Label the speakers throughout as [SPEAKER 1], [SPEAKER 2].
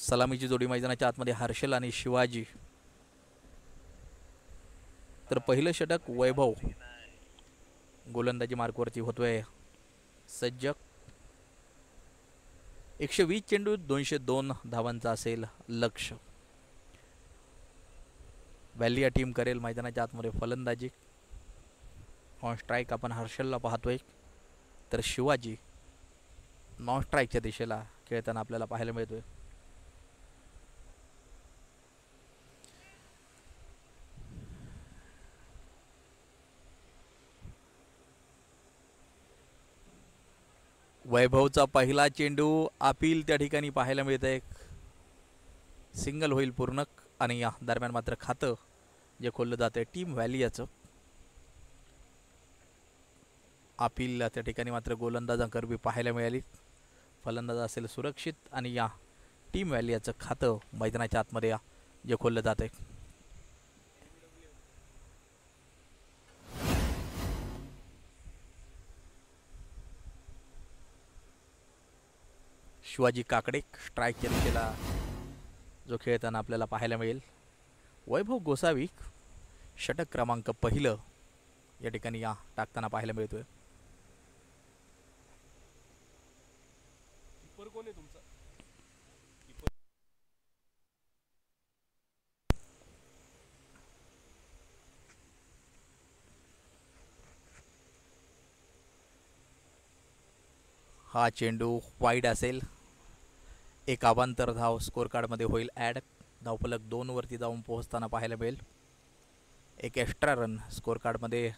[SPEAKER 1] सलामीची जोडी मैदानाच्या आतमध्ये हर्षल आणि शिवाजी. तर पहिलं षटक वैभव गोलंदाजी मार्कवरती होतोय सज्ज. 120 चेंडू 202 धावांचा असेल लक्ष. व्हॅली या टीम करेल मैदानाच्या आतमध्ये फलंदाजी. ऑन स्ट्राईक आपण हर्षलला पाहतोय, तर शिवाजी नॉन स्ट्राईकच्या दिशेला खेळताना आपल्याला पाहायला मिळतोय. वैभवचा पहिला चेंडू अपील त्या ठिकाणी पाहायला मिळतंय. सिंगल होईल पूर्ण आणि या दरम्यान मात्र खातं जे खोललं जातंय टीम व्हॅलियाचं. अपील त्या ठिकाणी मात्र गोलंदाजांकरवी पाहायला मिळाली. फलंदाज असेल सुरक्षित आणि या टीम व्हॅलियाचं खातं मैदानाच्या आतमध्ये जे खोललं जातंय. शिवाजी काकडे स्ट्राईकच्या दिशेला जो खेळताना आपल्याला पाहायला मिळेल. वैभव गोसावी षटक क्रमांक पहिलं या ठिकाणी या टाकताना पाहायला मिळतोय. हा चेंडू वाईड असेल. एक अवांतर धाव स्कोर कार्डमध्ये होईल ॲड. धावफलक 2 वरती जाऊन पोहोचताना पाहायला मिळेल. एक एक्स्ट्रा रन स्कोर कार्डमध्ये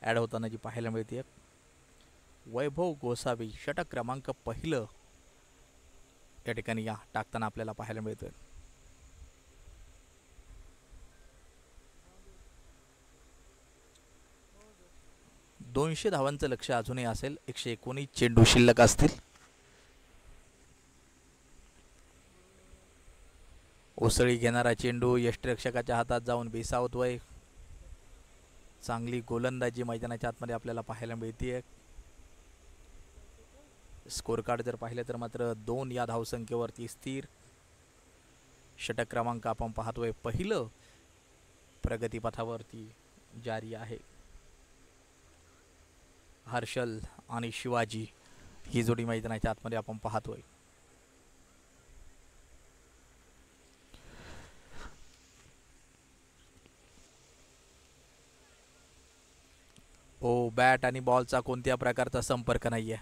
[SPEAKER 1] ॲड होताना जी पाहायला मिळते. वैभव गोसावी षटक क्रमांक पहिलं या ठिकाणी या टाकताना आपल्याला पाहायला मिळतोय. दोनशे धावांचं लक्ष अजूनही असेल. 119 चेंडू शिल्लक असतील. उसळी घेणारा चेंडू यष्टिरक्षकाच्या हातात जाऊन बेसावतोय. चांगली गोलंदाजी मैदानाच्या आतमध्ये आपल्याला पाहायला मिळते. स्कोर कार्ड जर पाहिलं तर मात्र 2 या धावसंख्येवरती स्थिर. षटक क्रमांक आपण पाहतोय पहिलं प्रगतीपथावरती जारी आहे. हर्षल आणि शिवाजी ही जोडी मैदानाच्या आतमध्ये आपण पाहतोय. ओ बॅट आणि बॉलचा कोणत्या प्रकारचा संपर्क नाहीये.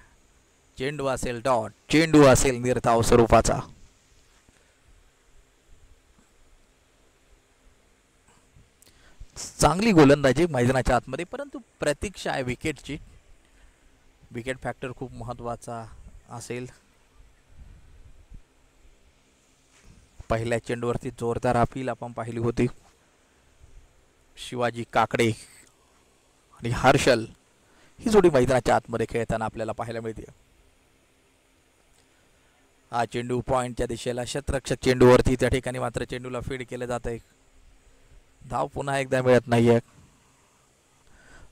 [SPEAKER 1] चेंडू असेल डॉट, चेंडू असेल निर्धाव स्वरूपाचा. चांगली गोलंदाजी मैदानाच्या आतमध्ये, परंतु प्रतीक्षा आहे विकेटची. विकेट फॅक्टर खूप महत्त्वाचा असेल. पहिल्या चेंडूवरती जोरदार अपील आपण पाहिली होती. शिवाजी काकडे आणि हर्षल ही जोडी मैदानाच्या आतमध्ये खेळताना आपल्याला पाहायला मिळते. हा चेंडू पॉइंटच्या दिशेला शतरक्षक चेंडूवरती, त्या ठिकाणी मात्र चेंडूला फीड केलं जात आहे. धाव पुन्हा एकदा मिळत नाहीये.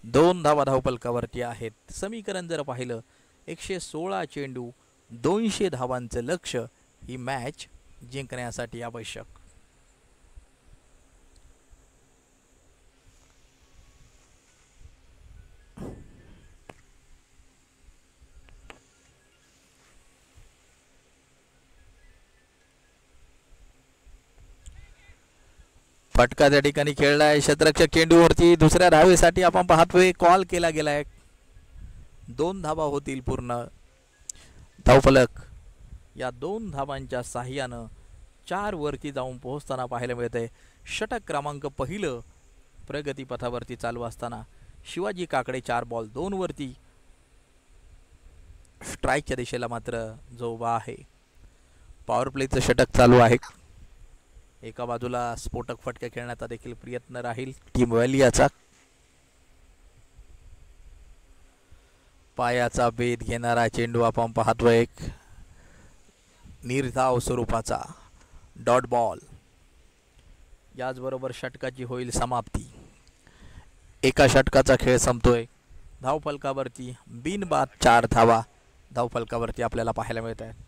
[SPEAKER 1] 2 धावा धावफलकावरती आहेत. समीकरण जर पाहिलं 116 चेंडू 200 धावांचं लक्ष ही मॅच जिंकण्यासाठी आवश्यक. फटका त्या ठिकाणी खेळलाय शतरक्षक चेंडूवरती. दुसऱ्या धावेसाठी आपण पाहतोय कॉल केला गेलाय. 2 धावा होतील पूर्ण. धावफलक या 2 धावांच्या साह्यानं 4 वरती जाऊन पोहोचताना पाहायला मिळतंय. षटक क्रमांक पहिलं प्रगतीपथावरती चालू असताना शिवाजी काकडे 4 बॉल 2 वरती. स्ट्राईकच्या दिशेला मात्र जो उभा आहे. पॉवर प्लेचं षटक चालू आहे. एका बाजूला स्फोटक फटका खेळण्याचा देखील प्रयत्न राहील टीम व्हॅलियाचा. पायाचा भेद घेणारा चेंडू आपण पाहतोय. एक निर्धाव स्वरूपाचा डॉट बॉल. याचबरोबर षटकाची होईल समाप्ती. एका षटकाचा खेळ संपतोय. धावफलकावरती बिनबाद 4 धावा धावफलकावरती आपल्याला पाहायला मिळत आहेत.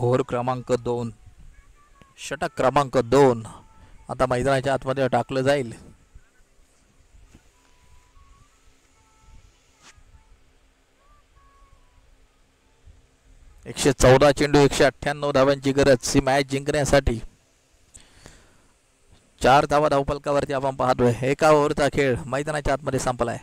[SPEAKER 1] ओव्हर क्रमांक 2, षटक क्रमांक 2 आता मैदानाच्या आतमध्ये टाकलं जाईल. एकशे 14 चेंडू 198 धावांची गरज ही मॅच जिंकण्यासाठी. 4 धावा धावफलकावरती आपण पाहतोय. एका ओव्हरचा खेळ मैदानाच्या आतमध्ये संपलाय.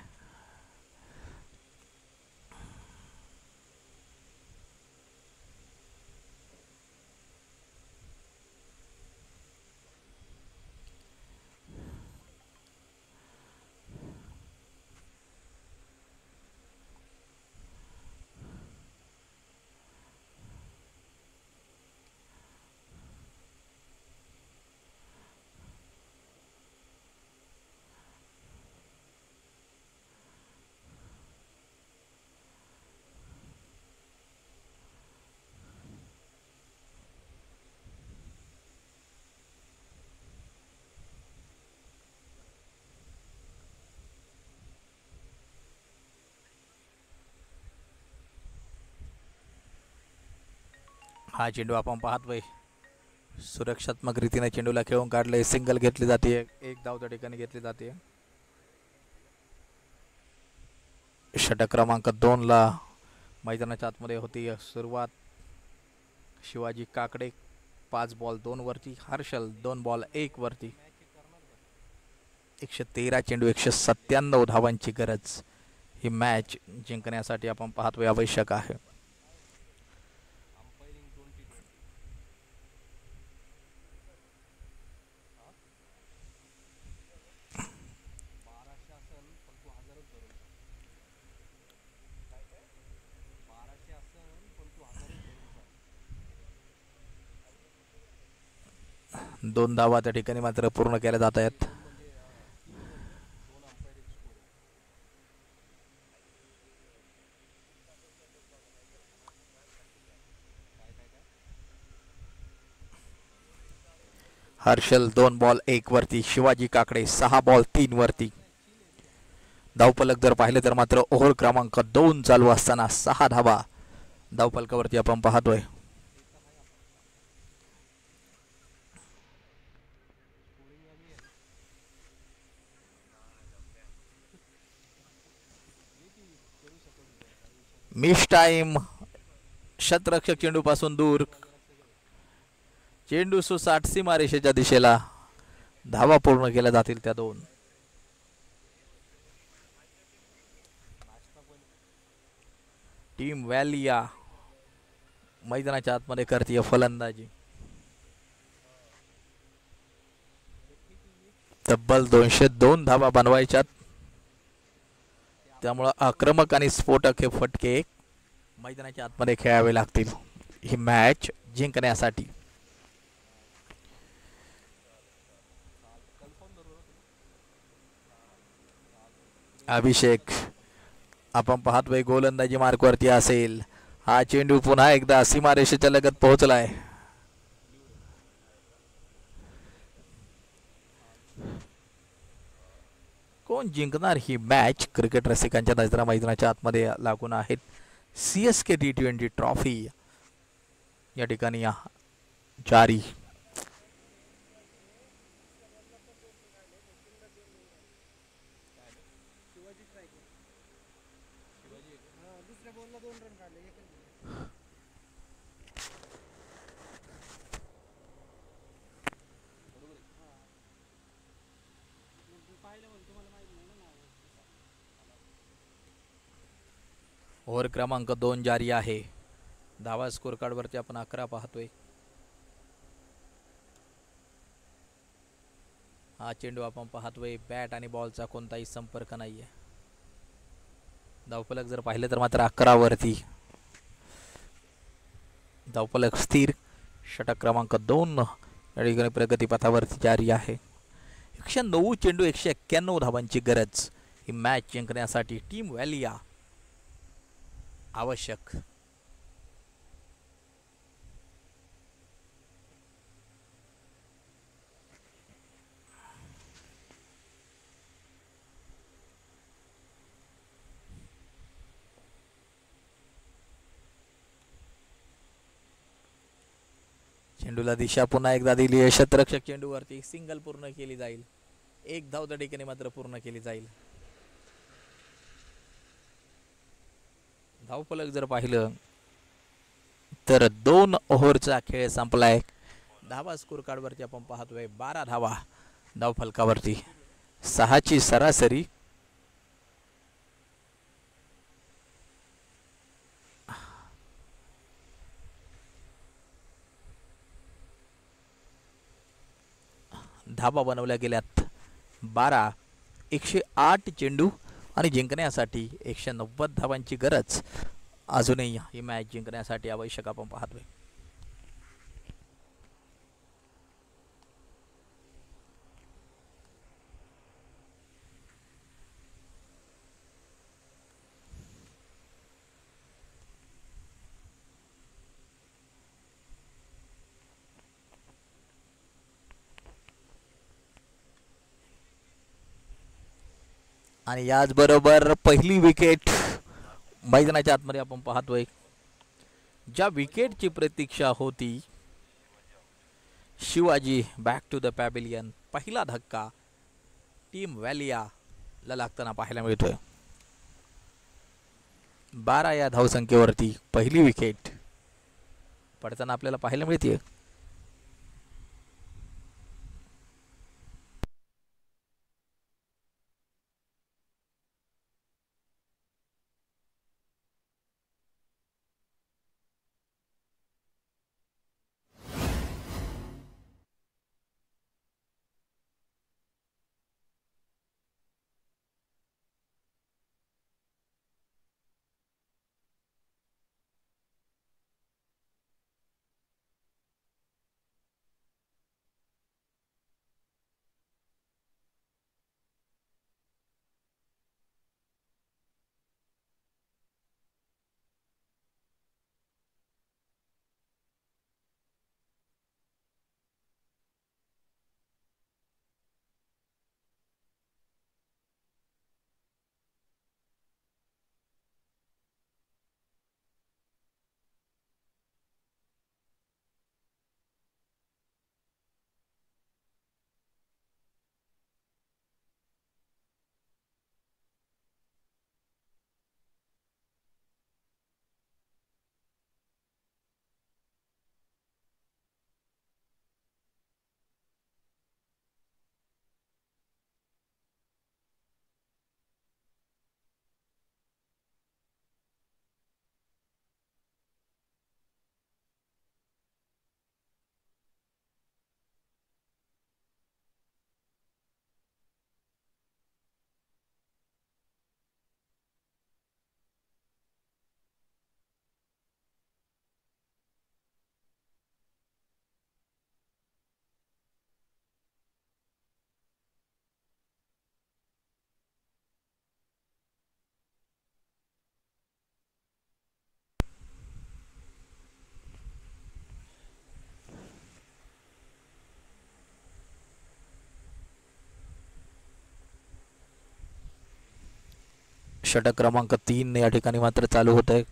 [SPEAKER 1] हा चेंडू आपण पाहतोय. सुरक्षात्मक रीतीने चेंडूला खेळून काढले. सिंगल घेतली जाते. एक धाव त्या ठिकाणी घेतली जाते. षटक क्रमांक 2 ला मैदानाच्या आतमध्ये होती सुरुवात. शिवाजी काकडे 5 बॉल 2 वरती. हर्षल 2 बॉल 1 वरती. 113 चेंडू 197 धावांची गरज ही मॅच जिंकण्यासाठी आपण पाहतोय आवश्यक आहे. दोन धावा त्या ठिकाणी मात्र पूर्ण केल्या जात आहेत. हर्षल 2 बॉल 1 वरती. शिवाजी काकडे 6 बॉल 3 वरती. धावफलक जर पाहिले तर मात्र ओव्हर क्रमांक 2 चालू असताना 6 धावा धावफलकावरती आपण पाहतोय. Miss time. शतरक्षक चेंडू पासून दूर. चेंडू सुसाट सीमारेषेच्या दिशेला. धावा पूर्ण केल्या जातील त्या 2. टीम व्हॅलिया मैदानाच्या आतमध्ये करते फलंदाजी. तब्बल 202 धावा बनवायच्यात. त्यामुळे आक्रमक आणि स्फोटक हे फटके मैदानाच्या आतमध्ये खेळावे लागतील ही मॅच जिंकण्यासाठी. अभिषेक आपण पाहतोय गोलंदाजी मार्कवरती असेल. हा चेंडू पुन्हा एकदा सीमारेषेच्या लगत पोहोचलाय. कोण जिंकणार ही मॅच? क्रिकेट रसिकांच्या नजरा मैदानाच्या आतमध्ये लागून आहेत. CSK T20 ट्रॉफी या ठिकाणी जारी. ओव्हर क्रमांक 2 जारी आहे. धावा स्कोर कार्ड वरती आपण 11 पाहतोय. हा चेंडू आपण पाहतोय. बॅट आणि बॉलचा कोणताही संपर्क नाहीये. धावफलक जर पाहिले तर मात्र 11 वरती. धावफलक स्थिर. षटक क्रमांक 2 या ठिकाणी प्रगतीपथावरती जारी आहे. 109 चेंडू 191 धावांची गरज ही मॅच जिंकण्यासाठी. टीम व्हॅलिया आवश्यक. चेंडूला दिशा पुन्हा एकदा दिली आहे. शतरक्षक चेंडूवरती सिंगल पूर्ण केली जाईल. एक धाव त्या ठिकाणी मात्र पूर्ण केली जाईल. धावफलक जर पाहिलं तर 2 ओव्हरचा खेळ संपलाय. धावा स्कोर कार्डवरती आपण पाहतोय 12 धावा धावफलकावरती, 6ची सरासरी. धावा बनवल्या गेल्यात 12. 108 चेंडू आणि जिंकण्यासाठी 190 धावांची गरज अजूनही ही मॅच जिंकण्यासाठी आवश्यक आपण पाहतोय. आणि याचबरोबर पहिली विकेट मैदानाच्या आतमध्ये आपण पाहतोय. ज्या विकेटची प्रतीक्षा होती, Shivaji back to the pavilion, पहिला धक्का टीम व्हॅलियाला लागताना पाहायला मिळतोय. 12 या धावसंख्येवरती पहिली विकेट पडताना आपल्याला पाहायला मिळते. षटक क्रमांक 3 या ठिकाणी मात्र चालू होत आहे.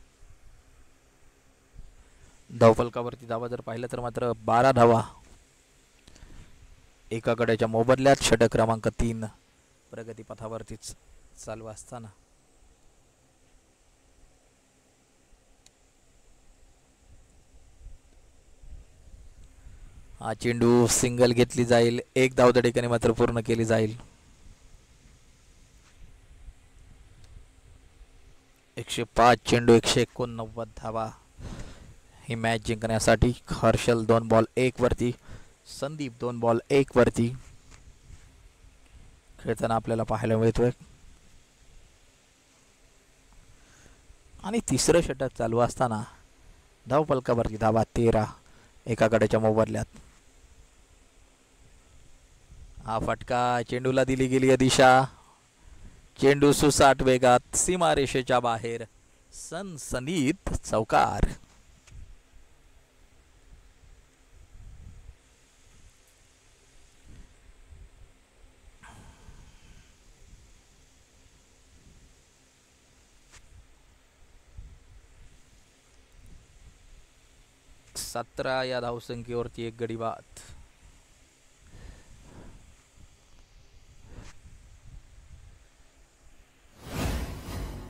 [SPEAKER 1] धावफलकावरती धावा जर पाहिलं तर मात्र 12 धावा एका गड्याच्या मोबदल्यात. षटक क्रमांक 3 प्रगतीपथावरतीच चालू असताना हा चेंडू सिंगल घेतली जाईल. एक धाव त्या ठिकाणी मात्र पूर्ण केली जाईल. 105 चेंडू 189 धावा ही मॅच जिंकण्यासाठी. हर्षल 2 बॉल 1 वरती, संदीप 2 बॉल 1 वरती खेळताना आपल्याला पाहायला मिळतोय. आणि तिसरं षटक चालू असताना धावफलकावरती धावा 13 एका गड्याच्या मोबदल्यात. हा फटका चेंडूला दिली गेली दिशा. चेंडू सुसाट वेगात सीमारेषेच्या बाहेर, सनसनीत चौकार. 17 या धावसंख्येवरती एक गडी बाद.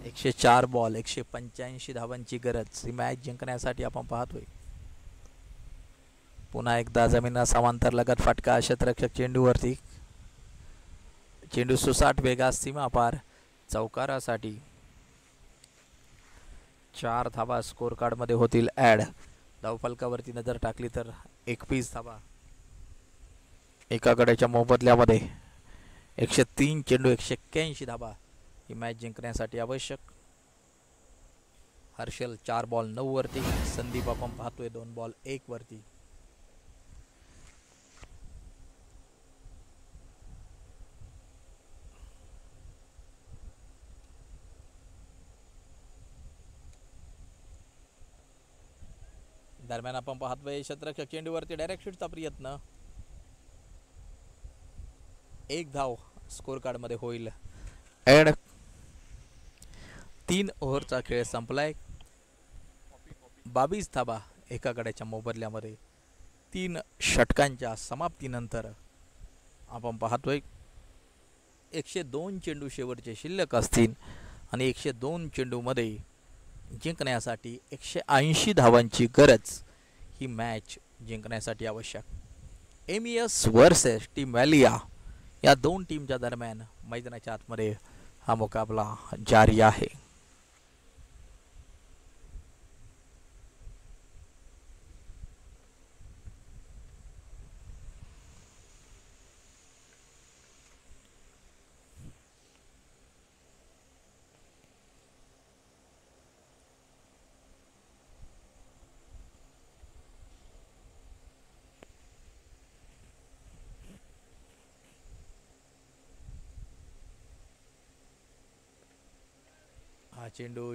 [SPEAKER 1] एकशे 4 बॉल 185 धावांची गरज. ही मॅच जिंकण्यासाठी आपण पाहतोय. पुन्हा एकदा जमिनीला समांतर लगत फटका. क्षेत्ररक्षक चेंडूवरती. चेंडू सुसाट वेगात सीमा पार चौकारासाठी. 4 धावा स्कोर कार्ड मध्ये होतील ऍड. धावफलकावरती नजर टाकली तर 21 धावा एका गड्याच्या मोबदल्यामध्ये. 103 चेंडू 181 धावा ही मॅच जिंकण्यासाठी आवश्यक. हर्षल 4 बॉल 9 वरती. संदीप आपण पाहतोय 2 बॉल 1 वरती. दरम्यान आपण पाहतोय क्षेत्ररक्षक चेंडूवरती डायरेक्ट शूटचा प्रयत्न. 1 धाव स्कोर कार्ड मध्ये होईल ऍड. 3 ओव्हरचा खेळ संपलाय. 22 धावा एका गड्याच्या मोबदल्यामध्ये. 3 षटकांच्या समाप्तीनंतर आपण पाहतोय 102 चेंडू शेवटचे शिल्लक असतील आणि 102 चेंडूमध्ये जिंकण्यासाठी 180 धावांची गरज ही मॅच जिंकण्यासाठी आवश्यक. एमईएस वर्सेस टीम व्हॅलिया या 2 टीमच्या दरम्यान मैदानाच्या आतमध्ये हा मुकाबला जारी आहे.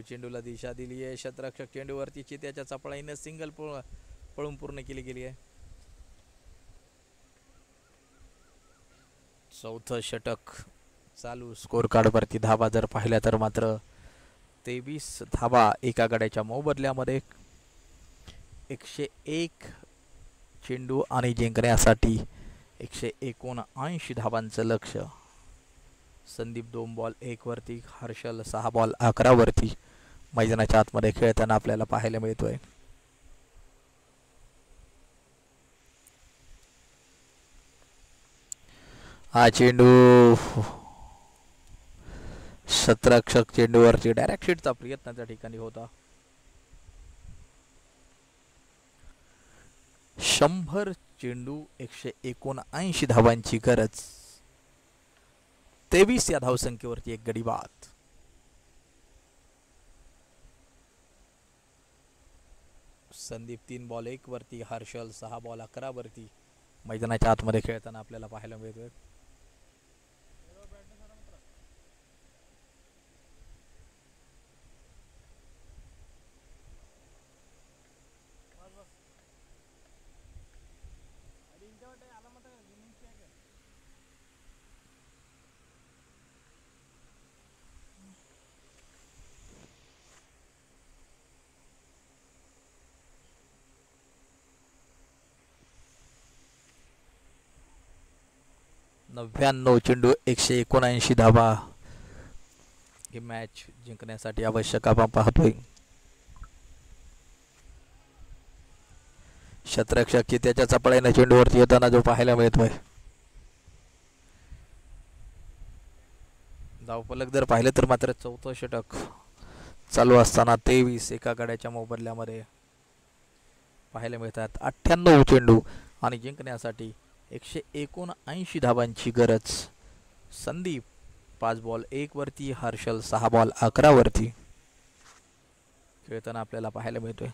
[SPEAKER 1] चेंडूला दिशा दिली आहे. क्षेत्ररक्षक चेंडूवरती चित्याच्या चपळाईने सिंगल पळून पूर्ण केली गेली आहे. 4थं षटक चालू. स्कोर कार्ड वरती धावा जर पाहिल्या तर मात्र 23 धावा एका गड्याच्या मोबदल्यामध्ये. 101 चेंडू आणि जिंकण्यासाठी 179 धावांचं लक्ष. संदीप 2 बॉल 1 वरती. हर्षल 6 बॉल 11 वरती मैदानाच्या आतमध्ये खेळताना आपल्याला पाहायला मिळतोय. हा चेंडू क्षेत्ररक्षक चेंडूवरती डायरेक्ट हिटचा प्रयत्न त्या ठिकाणी होता. 100 चेंडू 179 धावांची गरज. 23 या धावसंख्येवरती एक गडी बाद. संदीप 3 बॉल 1 वरती. हर्षल 6 बॉल 11 वरती मैदानाच्या आतमध्ये खेळताना आपल्याला पाहायला मिळतोय. नव्याण्णव चेंडू 179 धावा ही मॅच जिंकण्यासाठी आवश्यक आपण पाहतोय. क्षेत्ररक्षक चित्याच्या चपळाईने चेंडूवरती येताना जो पाहायला मिळतोय. धावफलक जर पाहिलं तर मात्र 4थं षटक चालू असताना 23 एका गड्याच्या मोबदल्यामध्ये पाहायला मिळतात. 98 चेंडू आणि जिंकण्यासाठी 179 धावांची गरज. संदीप 5 बॉल 1 वरती. हर्षल 6 बॉल 11 वरती खेळताना आपल्याला पाहायला मिळतोय.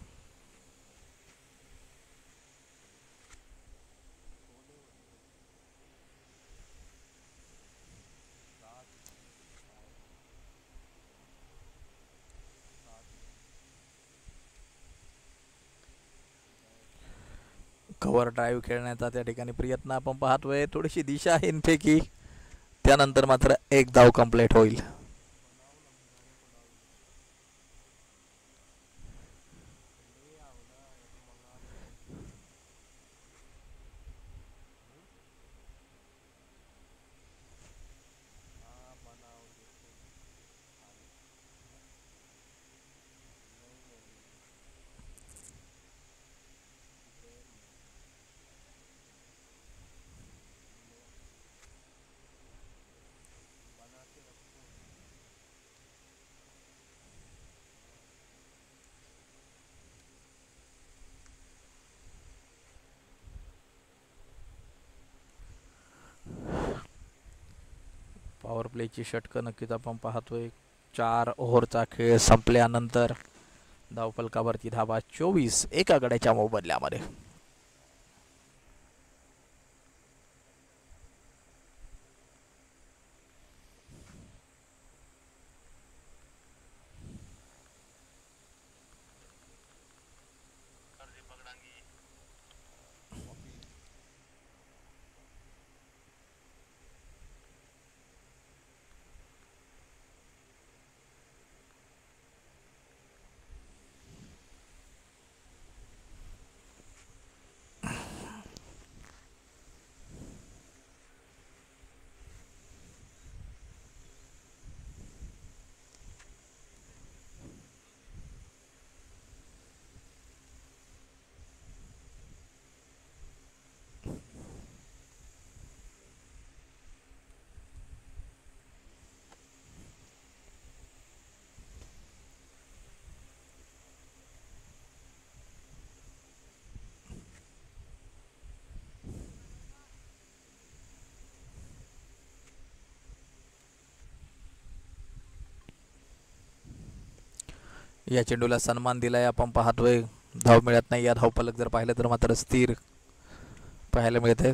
[SPEAKER 1] कव्हर ड्राईव्ह खेळण्याचा त्या ठिकाणी प्रयत्न आपण पाहतोय. थोडीशी दिशाहीनपैकी त्यानंतर मात्र 1 धाव कंप्लीट होईल. पॉवर प्लेची षटकं नक्कीच आपण पाहतोय. 4 ओव्हरचा खेळ संपल्यानंतर धावफलकावरती धावा 24 एका गड्याच्या मोबदल्यामध्ये. या चेंडूला सन्मान दिलाय आपण पाहतोय. धाव मिळत नाही. या धावफलक जर पाहिलं तर मात्र स्थिर पाहायला मिळते.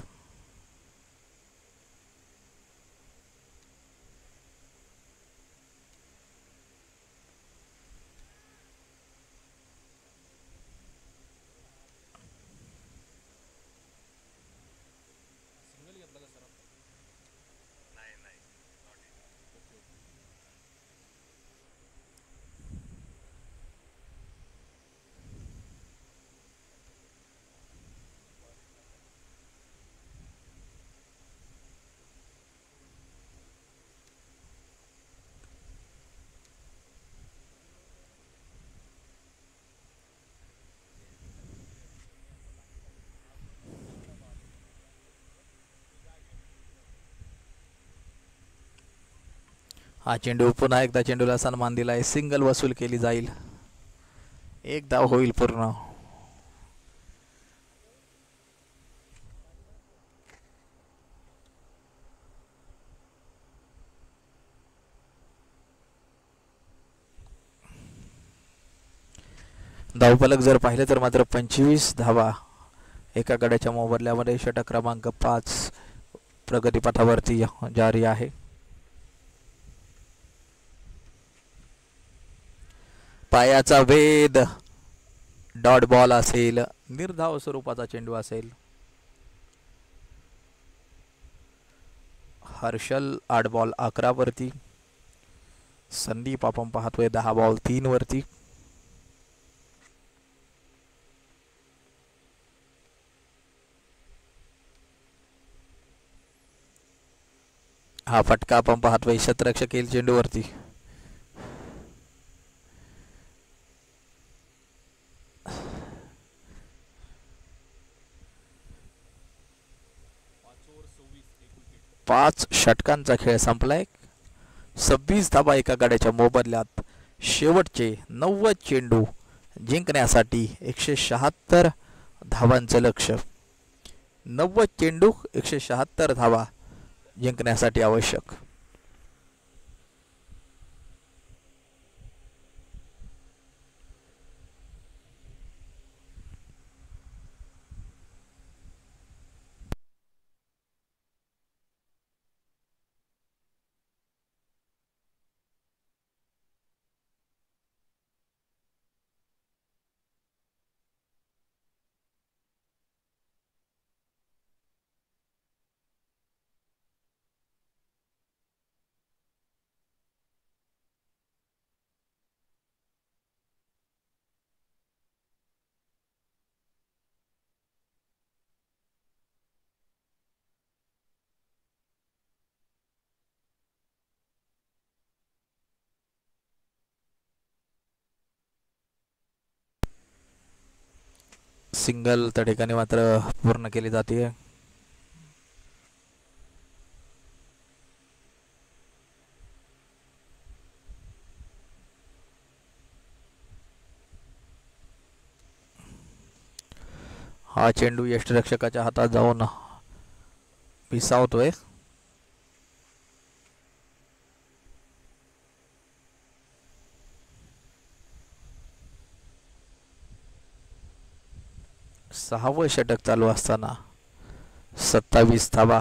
[SPEAKER 1] हा चेंडू पुन्हा एकदा चेंडूला सन्मान दिलाय. सिंगल वसूल केली जाईल. एक धाव होईल पूर्ण. धावफलक जर पाहिले तर मात्र 25 धावा एका गड्याच्या मोबदल्यामध्ये. षटक क्रमांक 5 प्रगतीपथावरती जारी आहे. पायाचा वेध, डॉट बॉल असेल, निर्धाव स्वरूपाचा चेंडू असेल. हर्षल 8 बॉल 11 वरती. संदीप आपण पाहतोय 10 बॉल 3 वरती. हा फटका आपण पाहतोय शतरक्षक येईल चेंडूवरती. पाच षटकांचा खेळ संपलाय. 26 धावा एका गड्याच्या मोबदल्यात. शेवटचे 90 चेंडू जिंकण्यासाठी 176 धावांचं लक्ष्य. 90 चेंडू 176 धावा जिंकण्यासाठी आवश्यक. सिंगल त्या ठिकाणी मात्र पूर्ण केली जाते. हा चेंडू यष्टिरक्षकाच्या हातात जाऊन पिसावतोय. 6वं षटक चालू असताना 27 धावा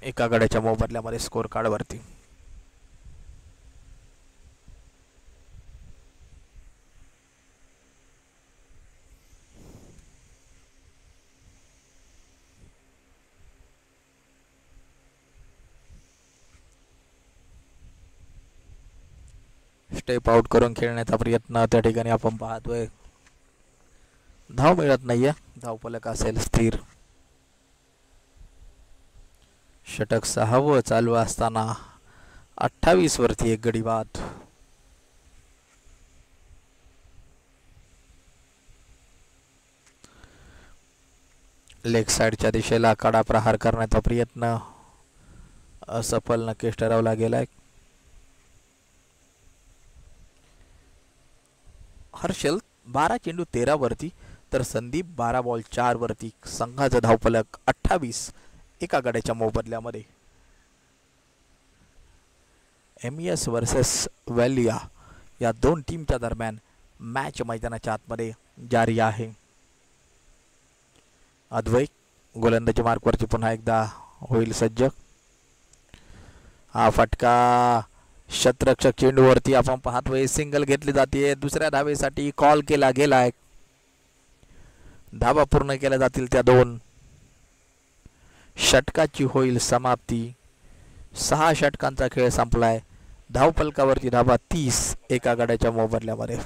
[SPEAKER 1] एका गड्याच्या मोबदल्यामध्ये स्कोर कार्ड वरती. स्टेप आउट करून खेळण्याचा प्रयत्न त्या ठिकाणी आपण पाहतोय. धाव मिळत नाहीये. धावफलक असेल स्थिर. षटक 6वं चालू असताना 28 वरती एक गडी बाद. लेग साइडच्या दिशेला कडा प्रहार करण्याचा प्रयत्न असफल नक्कीच ठरवला गेलाय. हर्षल 12 चेंडू 13 वरती तर संदीप 12 बॉल 4 वरती. संघाचा धावफलक 28 एका गड्याच्या मोबदल्यामध्ये. एमएस वर्सेस व्हॅलिया या दोन टीमच्या दरम्यान मॅच मैदानाच्या आतमध्ये जारी आहे. अद्वैत गोलंदाजी मार्कवरती पुन्हा एकदा होईल सज्ज. हा फटका शतरक्षक चेंडूवरती आपण पाहतोय. सिंगल घेतली जाते. दुसऱ्या धावेसाठी कॉल केला गेलाय. धावा पूर्ण केल्या जातील त्या 2. षटकाची होईल समाप्ती. 6 षटकांचा खेळ संपलाय. धावफलकावरती धावा 30 एका गड्याच्या मोबदल्यामध्ये.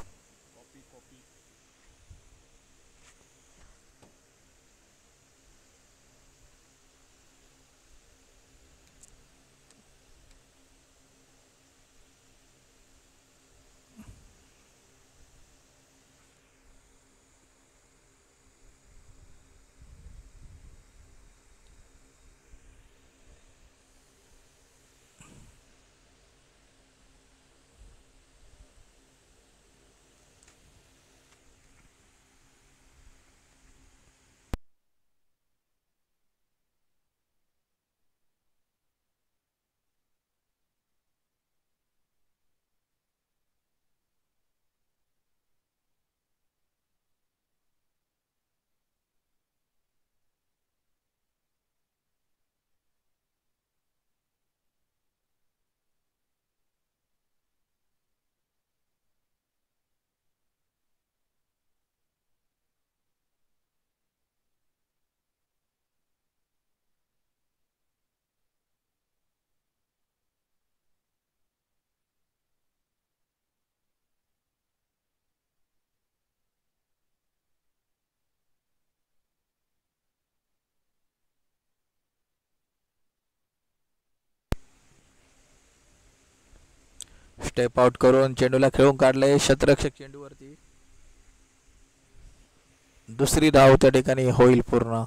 [SPEAKER 1] स्टेप आउट करून चेंडूला खेळून काढले. शतरक्षक चेंडूवरती. दुसरी धाव त्या ठिकाणी होईल पूर्ण.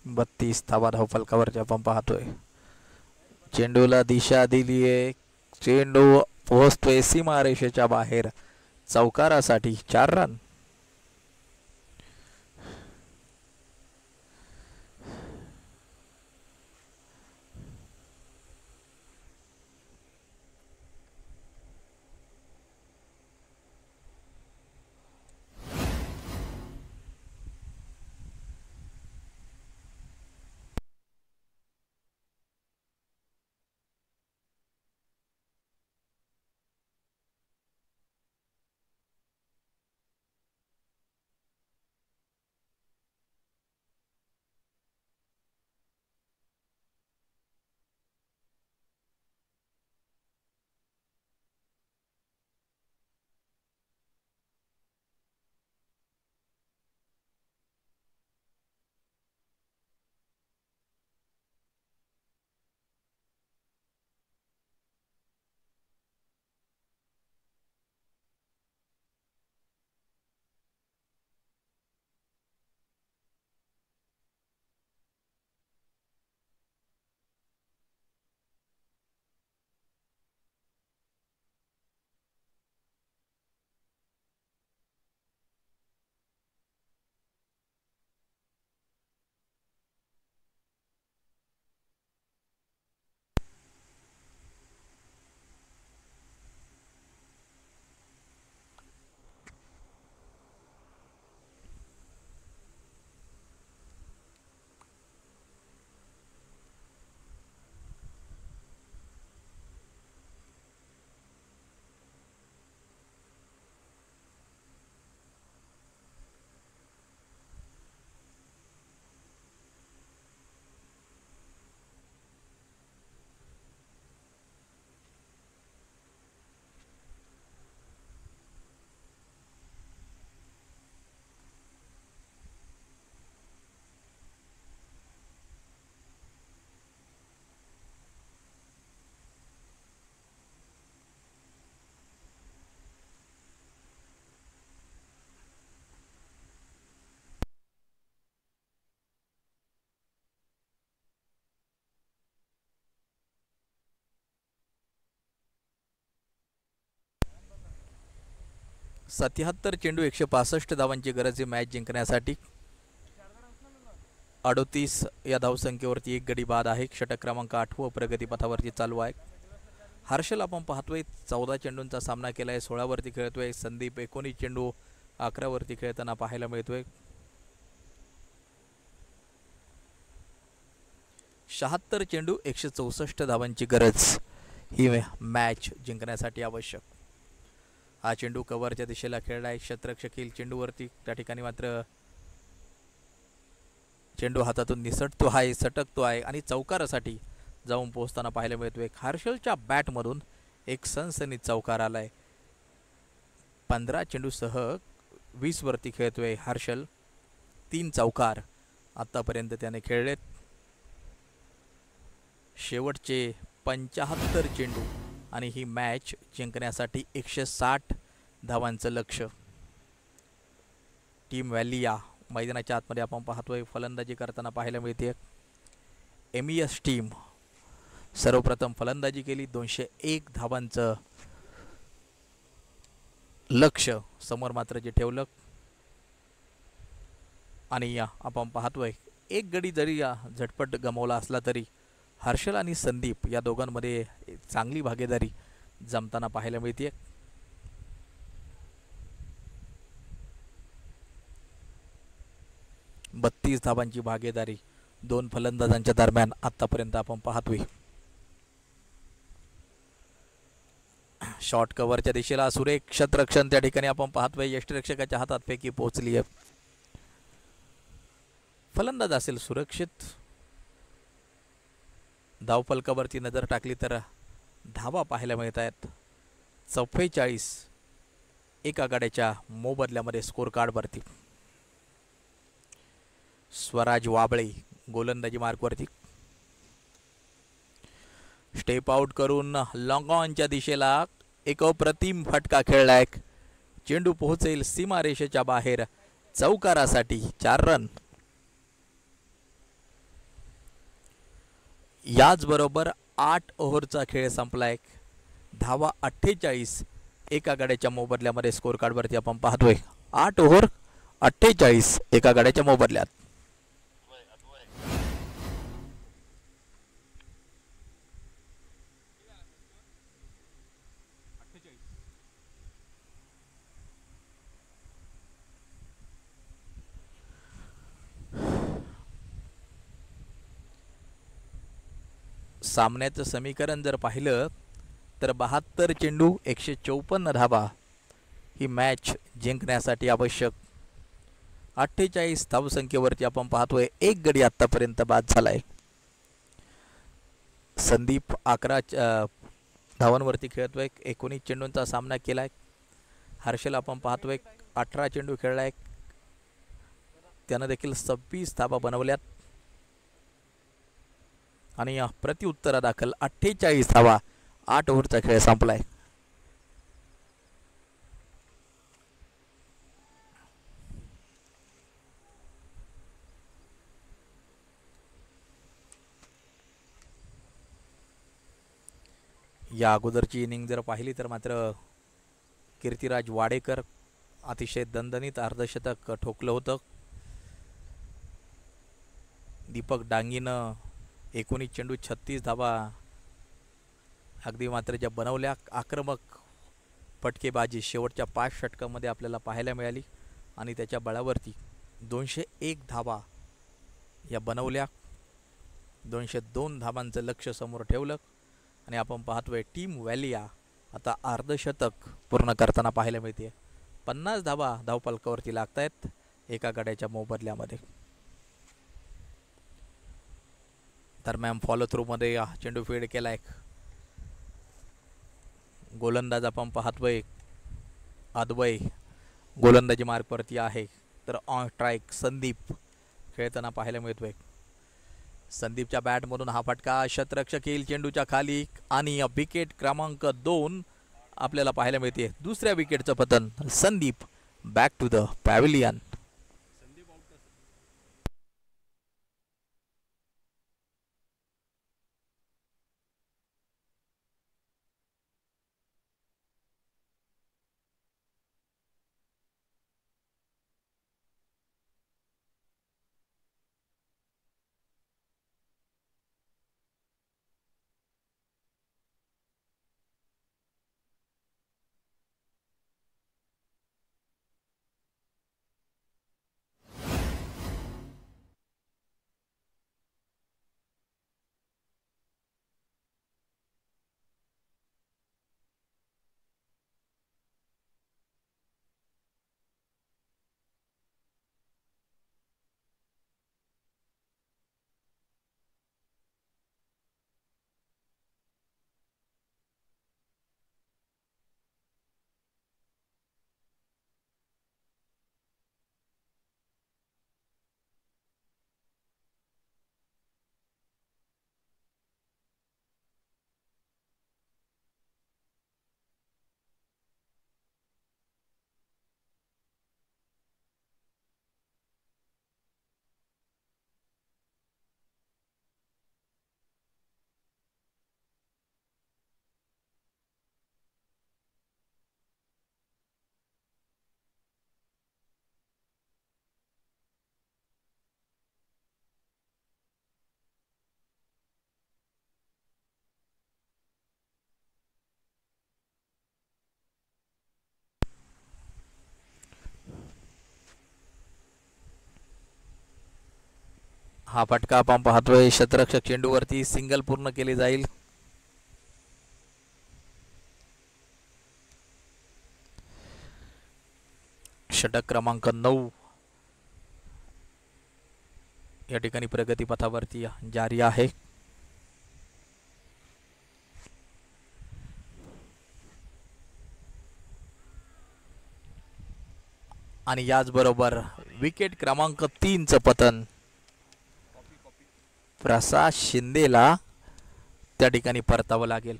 [SPEAKER 1] बत्तीस धावा धावफलकावरती आपण पाहतोय. चेंडूला दिशा दिलीये. चेंडू पोहोचतोय सीमारेषेच्या बाहेर. चौकारासाठी 4 रन. 77 चेंडू 165 धावांची गरज आहे मॅच जिंकण्यासाठी. 38 या धावसंख्येवरती एक गडी बाद आहे. षटक क्रमांक 8 प्रगतीपथावरती चालू आहे. हर्षल आपण पाहतोय 14 चेंडूंचा सामना केलाय, 16 वरती खेळतोय. संदीप 19 चेंडू 11 वरती खेळताना पाहायला मिळतोय. 76 चेंडू 164 धावांची गरज ही मॅच जिंकण्यासाठी आवश्यक. हा चेंडू कव्हरच्या दिशेला खेळलाय. क्षेत्ररक्षक येईल चेंडूवरती. त्या ठिकाणी मात्र चेंडू हातातून निसटतो आहे, सटकतो आहे आणि चौकारासाठी जाऊन पोहोचताना पाहायला मिळतोय. हर्षलच्या बॅटमधून एक सनसनीत चौकार आलाय. 15 चेंडूसह 20 वरती खेळतोय हर्षल. 3 चौकार आतापर्यंत त्याने खेळलेत. शेवटचे 75 चेंडू आणि ही मॅच जिंकण्यासाठी 160 धावांचं लक्ष. टीम व्हॅलिया मैदानाच्या आतमध्ये आपण पाहतोय फलंदाजी करताना पाहायला मिळते. MES टीम सर्वप्रथम फलंदाजी केली. 201 धावांचं लक्ष समोर मात्र जे ठेवलं आणि आपण पाहतोय एक गडी जरी झटपट गमावला असला तरी हर्षल आणि संदीप या दोघांमध्ये चांगली भागीदारी जमताना पाहायला मिळते. बत्तीस धावांची भागीदारी दोन फलंदाजांच्या दरम्यान आतापर्यंत आपण पाहतोय. शॉर्ट कव्हरच्या दिशेला सुरेख क्षेत्ररक्षण त्या ठिकाणी आपण पाहतोय. यष्टिरक्षकाच्या हातात फेकी पोहोचली आहे. फलंदाज असेल सुरक्षित. धावफलकावरती नजर टाकली तर धावा पाहायला मिळत आहेत 44 एका गाड्याच्या मोबदल्यामध्ये स्कोर कार्डवरती. स्वराज वाबळे गोलंदाजी मार्कवरती. स्टेप आउट करून लॉंग ऑनच्या दिशेला एक अप्रतिम फटका खेळलाय. चेंडू पोहोचेल सीमारेषेच्या बाहेर चौकारासाठी. 4 रन. याचबरोबर 8 ओव्हरचा खेळ संपलाय. धावा 48 एका गाड्याच्या मोबदल्यामध्ये स्कोर कार्डवरती आपण पाहतोय. 8 ओव्हर 48 एका गाड्याच्या मोबदल्यात. सामन्याचं समीकरण जर पाहिलं तर 72 चेंडू 154 धावा ही मॅच जिंकण्यासाठी आवश्यक. 48 धावसंख्येवरती आपण पाहतोय एक गडी आतापर्यंत बाद झालाय. संदीप 11 धावांवरती खेळतोय. 19 चेंडूंचा सामना केलाय. हर्षल आपण पाहतोय 18 चेंडू खेळलाय. त्यानं देखील 26 धावा बनवल्यात आणि प्रत्युत्तरादाखल 48 धावा. 8 ओव्हरचा खेळ संपलाय. या अगोदरची इनिंग जर पाहिली तर मात्र कीर्तिराज वाडेकर अतिशय दणदणीत अर्धशतक ठोकलं होतं. दीपक डांगीनं 19 चेंडू 36 धावा अगदी मात्र ज्या बनवल्या. आक्रमक फटकेबाजी शेवटच्या 5 षटकामध्ये आपल्याला पाहायला मिळाली आणि त्याच्या बळावरती 201 धावा या बनवल्या. 202 धावांचं लक्ष समोर ठेवलं आणि आपण पाहतोय टीम व्हॅलिया आता अर्धशतक पूर्ण करताना पाहायला मिळते. 50 धावा धावफलकावरती लागतायत एका गाड्याच्या मोबदल्यामध्ये. दरम्यान फॉलो थ्रू मध्ये चेंडू फीड केलाय. गोलंदाज आपण पाहतोय अद्वय गोलंदाजी मार्कवरती आहे. तर ऑन स्ट्राईक संदीप खेळताना पाहायला मिळतोय. संदीपच्या बॅटमधून हा फटका क्षेत्ररक्षक येईल चेंडूच्या खाली आणि विकेट क्रमांक 2 आपल्याला पाहायला मिळते. दुसऱ्या विकेटचं पतन. Sandeep back to the pavilion. हा फटका आपण पाहतोय शतरक्षक चेंडूवरती सिंगल पूर्ण केली जाईल. षटक क्रमांक 9 या ठिकाणी प्रगतीपथावरती जारी आहे. आणि याचबरोबर विकेट क्रमांक 3चं पतन प्रसाद शिंदेला त्या ठिकाणी परतावं लागेल.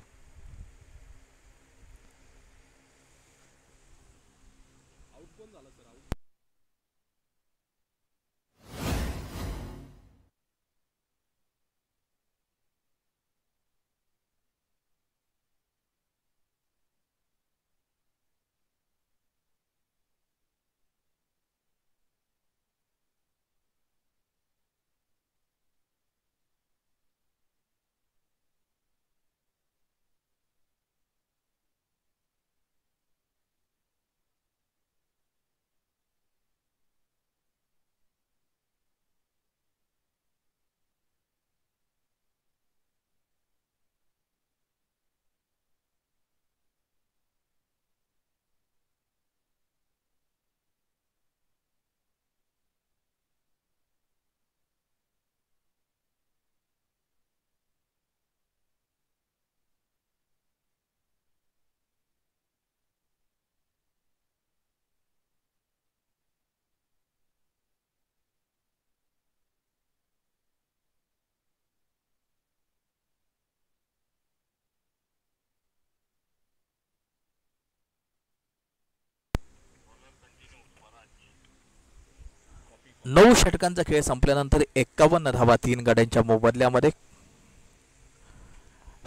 [SPEAKER 1] नऊ षटकांचा खेळ संपल्यानंतर 51 धावा 3 गड्यांच्या मोबदल्यामध्ये.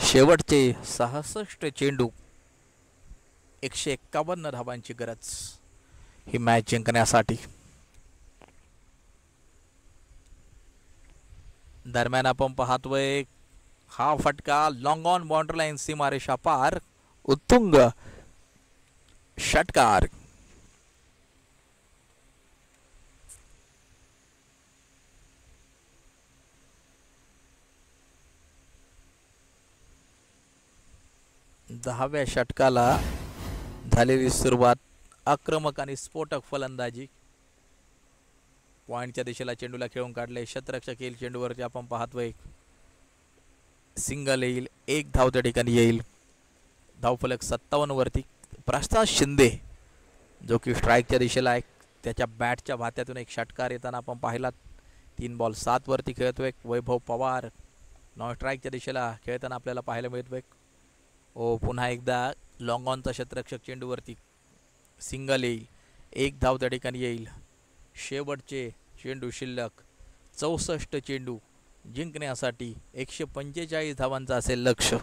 [SPEAKER 1] शेवटचे 66 चेंडू 151 धावांची गरज ही मॅच जिंकण्यासाठी. दरम्यान आपण पाहतोय हा फटका लॉंग ऑन बाउंड्री लाईन सीमारेषा पार उत्तुंग षटकार. दहाव्या षटकाला झालेली सुरुवात आक्रमक आणि स्फोटक फलंदाजी. पॉइंटच्या दिशेला चेंडूला खेळून काढले. शतरक्षक येईल चेंडूवरती आपण पाहतोय सिंगल येईल. एक धाव त्या ठिकाणी येईल. धावफलक 57 वरती. प्रसाद शिंदे जो की स्ट्राईकच्या दिशेला आहे त्याच्या बॅटच्या भात्यातून एक षटकार येताना आपण पाहिला. 3 बॉल 7 वरती खेळतोय. वैभव पवार नॉन स्ट्राईकच्या दिशेला खेळताना आपल्याला पाहायला मिळतोय. पुन्हा एकदा लॉंग ऑनचा शतरक्षक चेंडूवरती सिंगल येईल. एक धाव त्या ठिकाणी येईल. शेवटचे चेंडू शिल्लक 64 चेंडू जिंकण्यासाठी 145 धावांचा असेल लक्ष.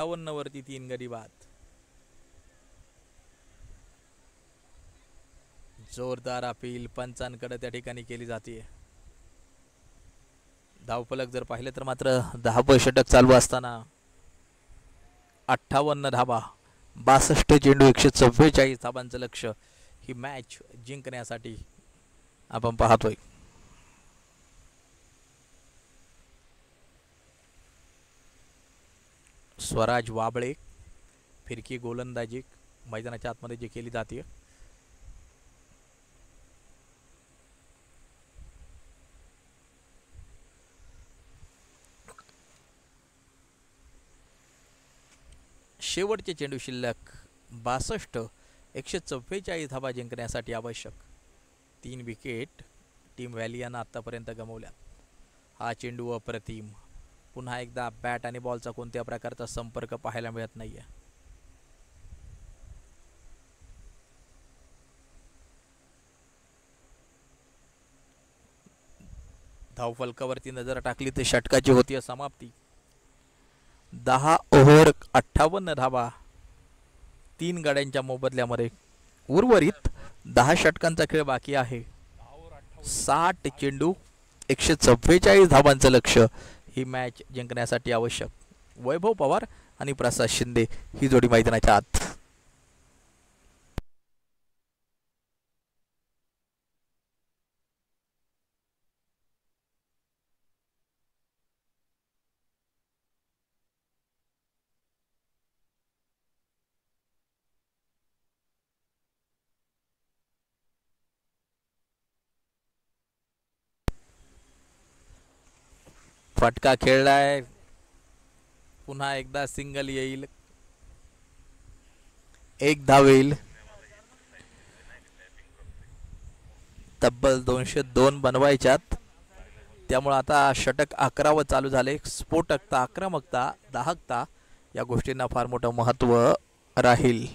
[SPEAKER 1] वरती 3 गडी बाद. जोरदार अपील पंचांकडे त्या ठिकाणी केली जाते. धावफलक जर पाहिले तर मात्र 10 षटक चालू असताना 58 धावा 62 चेंडू 144 धावांचं लक्ष ही मॅच जिंकण्यासाठी आपण पाहतोय. स्वराज वाबळे फिरकी गोलंदाजी मैदानाच्या आतमध्ये जी केली जाते. शेवटचे चेंडू शिल्लक 62 144 धावा जिंकण्यासाठी आवश्यक. 3 विकेट टीम व्हॅलियानं आतापर्यंत गमावल्या. हा चेंडू अप्रतिम. पुन्हा एकदा बॅट आणि बॉलचा कोणत्या प्रकारचा संपर्क पाहायला मिळत नाहीये. धावफलकावरती नजर टाकली तर षटकाची होती समाप्ती. 10 ओव्हर 58 धावा 3 गड्यांच्या मोबदल्यामध्ये. उर्वरित 10 षटकांचा खेळ बाकी आहे. 60 चेंडू 144 धावांचं लक्ष ही मॅच जिंकण्यासाठी आवश्यक. वैभव पवार आणि प्रसाद शिंदे ही जोडी मैदानाच्या आत. फटका खेळलाय, पुन्हा एकदा सिंगल येईल, एक धाव येईल. तब्बल 202 बनवायच्यात, त्यामुळे आता षटक 11व चालू झाले. स्फोटकता, आक्रमकता, दाहकता या गोष्टींना फार मोठं महत्त्व राहील.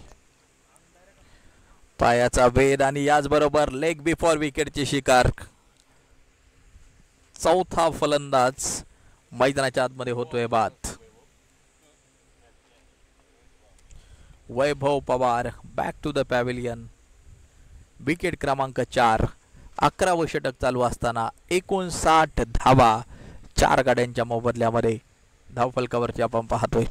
[SPEAKER 1] पायाचा वेध आणि याचबरोबर लेग बिफोर विकेटची शिकार. चौथा फलंदाज मैदानाच्या आतमध्ये होतोय बाद. Vaibhav Pawar back to the pavilion. Wicket क्रमांक 4. 11व षटक चालू असताना 59 धावा 4 गाड्यांच्या मोबदल्यामध्ये धावफलकावरती आपण पाहतोय.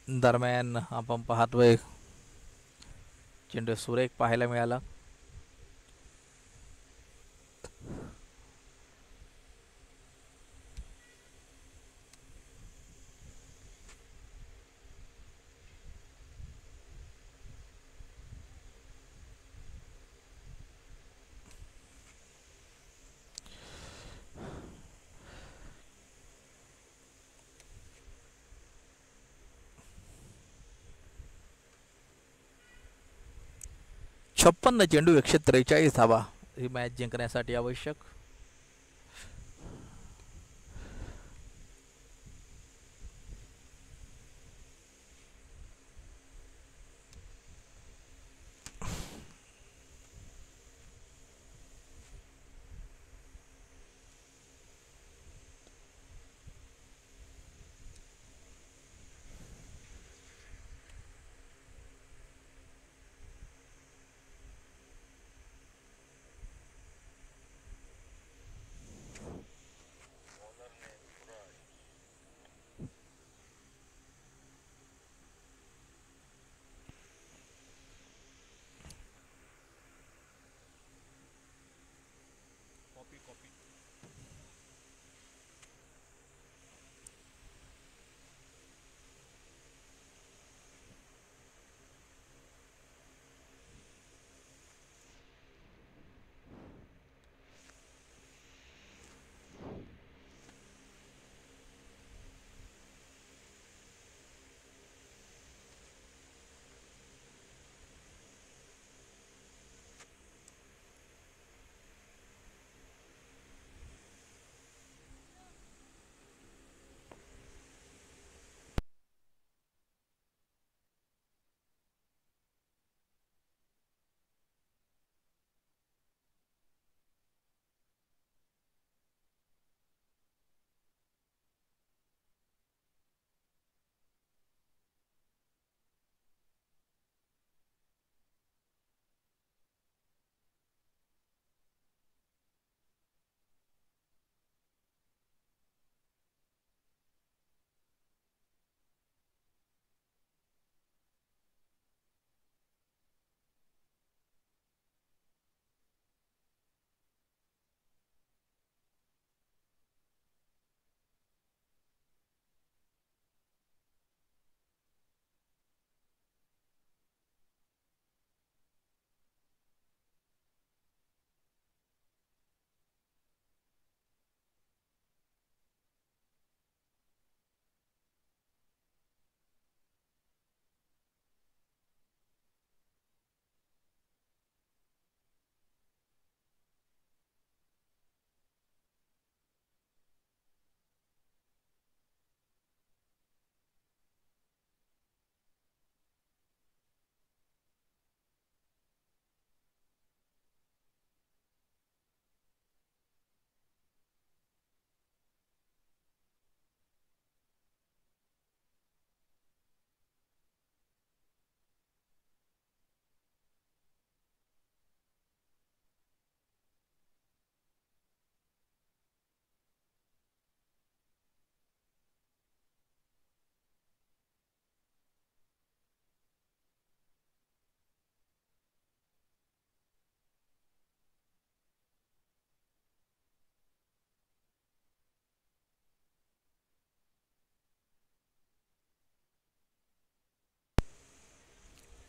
[SPEAKER 1] दरम्यान आपण पाहतोय चेंडू सुरेख पाहायला मिळाला. छप्पन्न चेंडू 143 धावा ही मॅच जिंकण्यासाठी आवश्यक.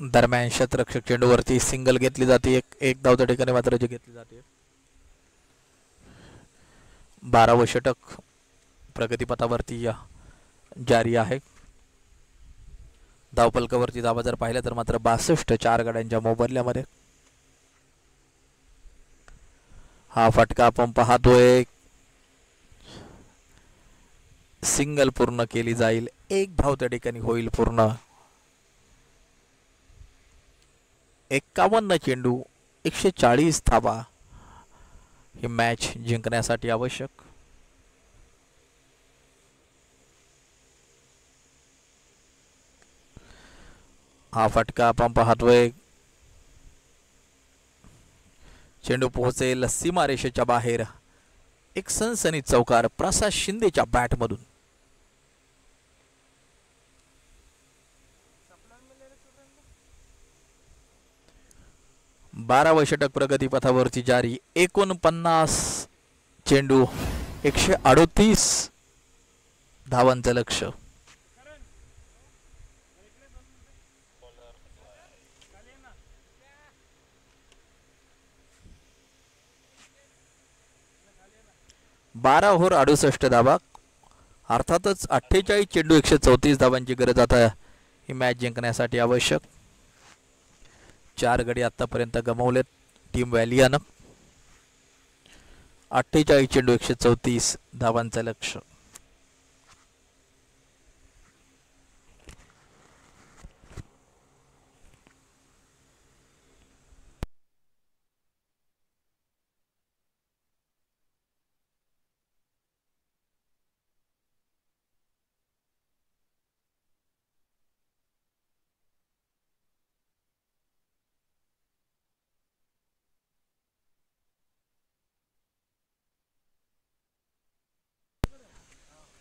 [SPEAKER 1] दरम्यान षटरक्षक चेंडूवरती सिंगल घेतली जाते. एक धाव त्या ठिकाणी मात्र जी घेतली जाते. 12वे षटक प्रगतीपथावरती जारी आहे. धावपलकावरती धावा जर पाहिल्या तर मात्र 62 4 गड्यांच्या मोबदल्यामध्ये. हा फटका आपण पाहतोय सिंगल पूर्ण केली जाईल. एक धाव त्या ठिकाणी होईल पूर्ण. 51 चेंडू 140 धावा ही मॅच जिंकण्यासाठी आवश्यक. हा फटका आपण पाहतोय चेंडू पोहोचेल सीमारेषेच्या बाहेर. एक सनसनीत चौकार प्रसाद शिंदेच्या बॅटमधून. 12वे षटक प्रगतीपथावरती जारी. 49 चेंडू 138 धावांचं लक्ष. बारा ओव्हर 68 धावा. अर्थातच 48 चेंडू 134 धावांची गरज आता ही मॅच जिंकण्यासाठी आवश्यक. 4 गडी आतापर्यंत गमावलेत टीम व्हॅलियानं. 48 चेंडू 134 धावांचं लक्ष.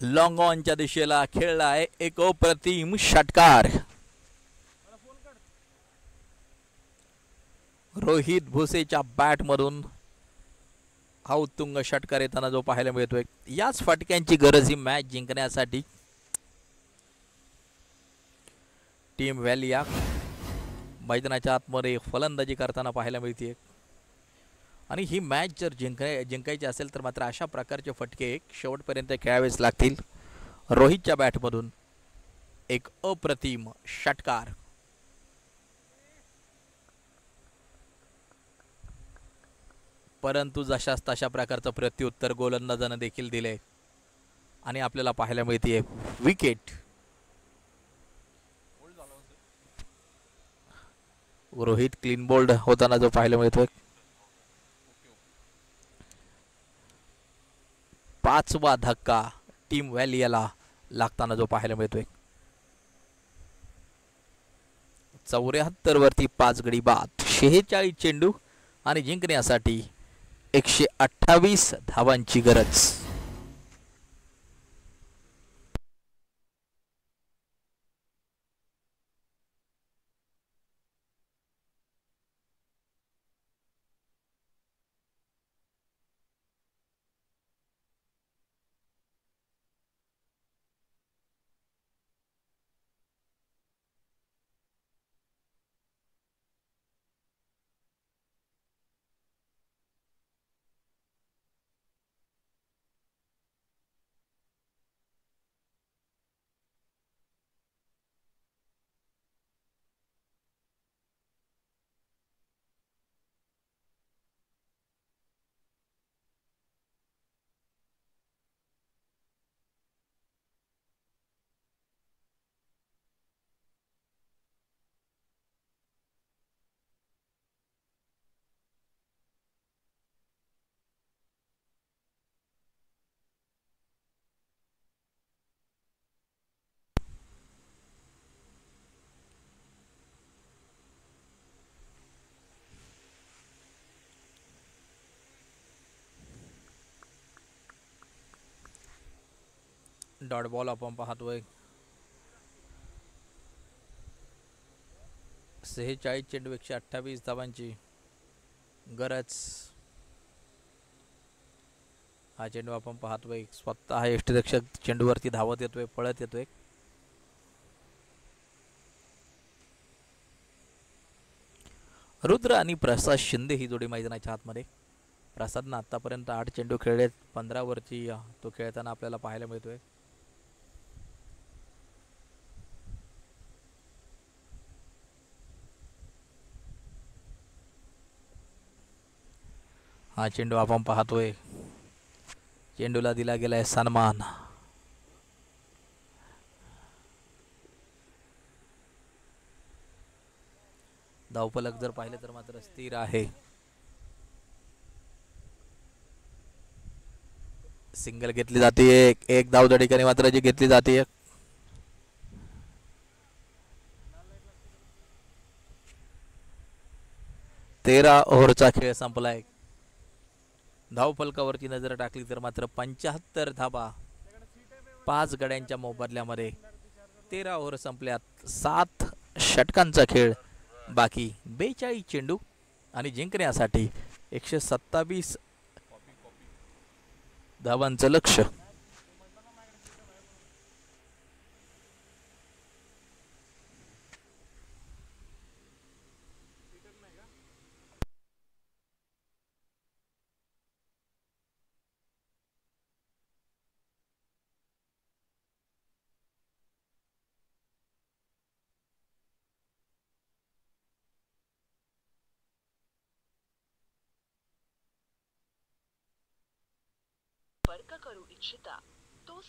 [SPEAKER 1] लॉंग ऑनच्या दिशेला खेळलाय एक अप्रतिम षटकार. रोहित भुसेच्या बॅट मधून हा उत्तुंग षटकार येताना जो पाहायला मिळतोय. याच फटक्यांची गरज ही मॅच जिंकण्यासाठी. टीम व्हॅलिया मैदानाच्या आतमध्ये फलंदाजी करताना पाहायला मिळते. आणि ही मॅच जर जिंकायची असेल तर मात्र अशा प्रकारचे फटके शेवटपर्यंत खेळावेच लागतील. रोहितच्या बॅटमधून एक अप्रतिम षटकार. परंतु जशास तशा प्रकारचं प्रत्युत्तर गोलंदाजानं देखील दिले आणि आपल्याला पाहायला मिळते विकेट. रोहित क्लीन बोल्ड होताना जो पाहायला मिळतोय. 5वा धक्का टीम व्हॅलियाला लागताना जो पाहायला मिळतोय. 74 वरती 5 गडी बाद. 46 चेंडू आणि जिंकण्यासाठी 128 धावांची गरज. डॉट बॉल आपण पाहतोय. 46 चेंडू 128 धावांची गरज. हा चेंडू आपण पाहतोय स्वतः यष्टिरक्षक चेंडूवरती धावत येतोय, पळत येतोय. रुद्र आणि प्रसाद शिंदे ही जोडी मैदानाच्या आतमध्ये. प्रसादनं आतापर्यंत 8 चेंडू खेळलेत, 15 वरती तो खेळताना आपल्याला पाहायला मिळतोय. हा चेंडू आपण पाहतोय, चेंडूला दिला गेलाय सन्मान. धावफलक जर पाहिलं तर मात्र स्थिर आहे. सिंगल घेतली जाते, एक धाव त्या ठिकाणी मात्र जी घेतली जाते. 13 ओव्हरचा खेळ संपलाय. धावफलकावरती नजर टाकली तर मात्र 75 धाबा 5 गड्यांच्या मोबदल्यामध्ये. 13 ओव्हर संपल्यात, 7 षटकांचा खेळ बाकी, 42 चेंडू आणि जिंकण्यासाठी 127 धावांचं लक्ष.
[SPEAKER 2] संपर्क करू इच्छिता तो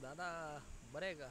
[SPEAKER 1] दादा बरं आहे का?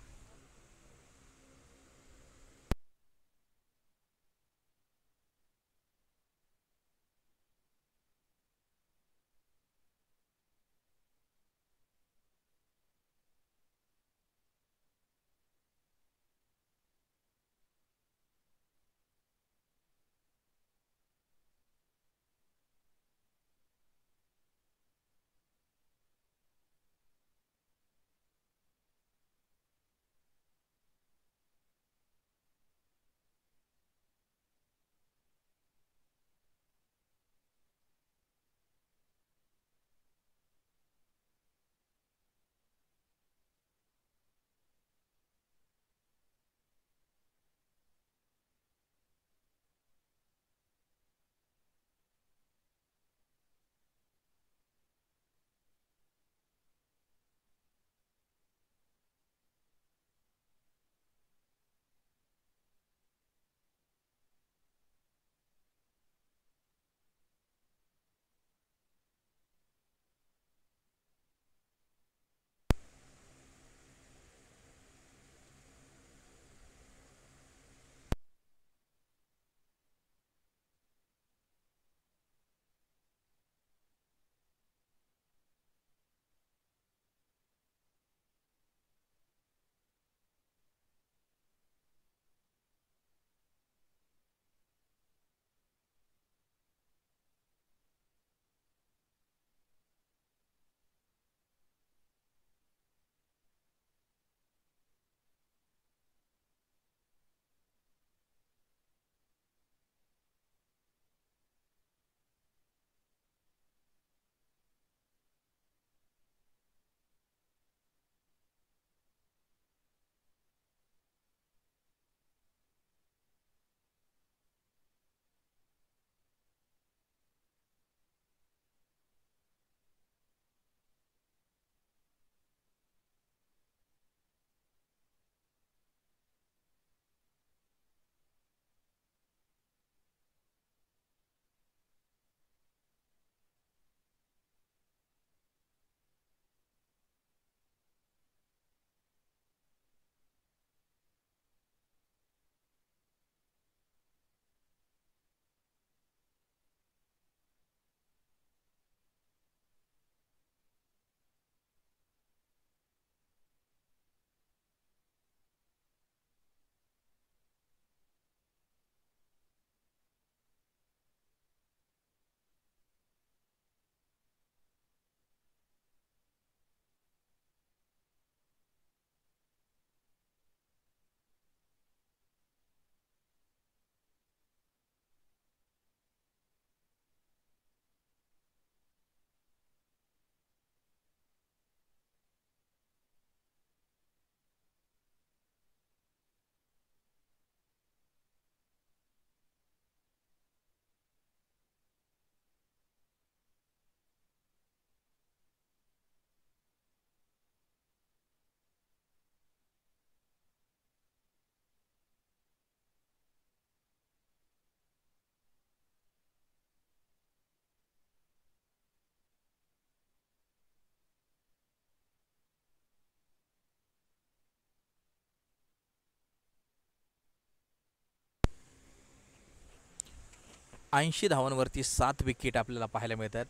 [SPEAKER 1] 80 धावांवरती 7 विकेट आपल्याला पाहायला मिळतात.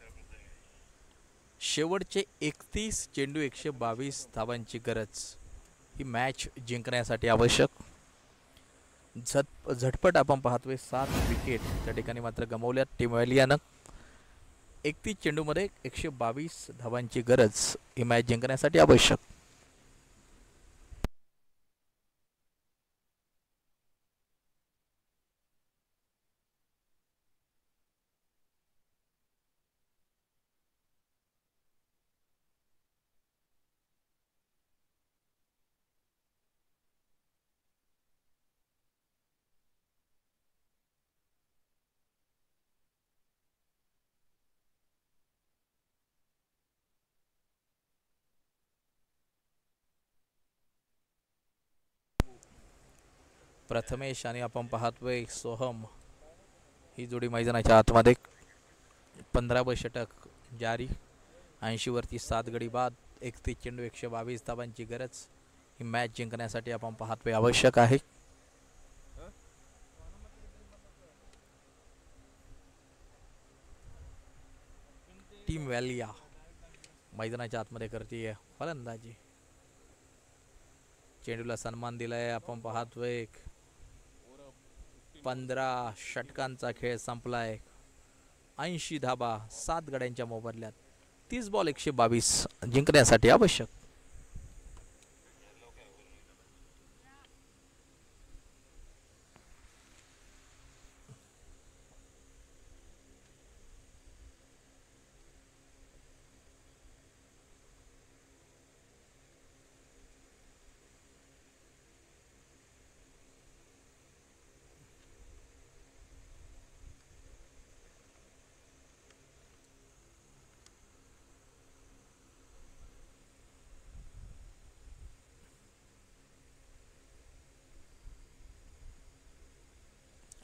[SPEAKER 1] शेवटचे 31 चेंडू 122 धावांची गरज. ही मॅच जिंकण्यासाठी आवश्यक. झटपट आपण पाहतोय 7 विकेट त्या ठिकाणी मात्र गमावल्यात टीम ऑस्ट्रेलियानं. 31 चेंडूमध्ये 122 धावांची गरज ही मॅच जिंकण्यासाठी आवश्यक. प्रथमेश आणि आपण पाहतोय सोहम ही जोडी मैदानाच्या आतमध्ये. 15 षटक जारी. 80 वरती 7 गडी बाद. 31 चेंडू 122 धावांची गरज ही मॅच जिंकण्यासाठी आपण पाहतोय आवश्यक आहे. टीम व्हॅलिया मैदानाच्या आतमध्ये करते फलंदाजी. चेंडूला सन्मान दिलाय. आपण पाहतोय 15 षटकांचा खेळ संपलाय. 80 धाबा 7 गड्यांच्या मोबदल्यात. 30 बॉल 122 जिंकण्यासाठी आवश्यक.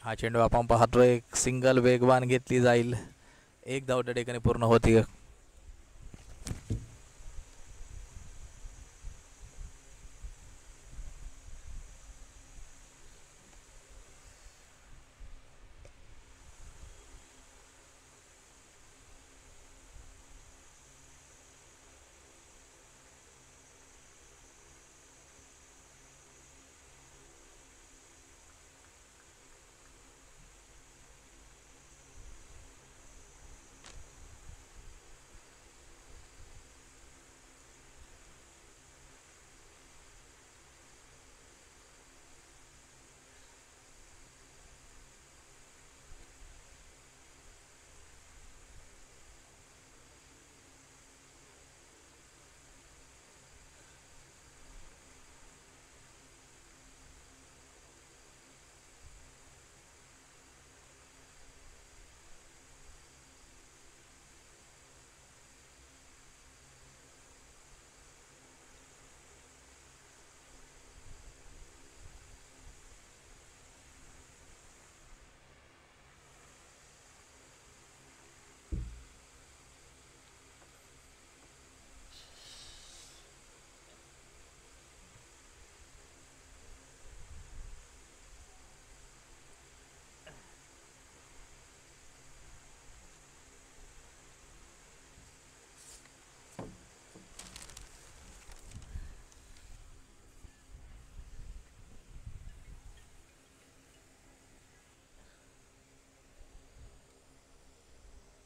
[SPEAKER 1] हा चेंडू आपण पाहतोय सिंगल वेगवान घेतली जाईल. 1 धाव त्या ठिकाणी पूर्ण होती.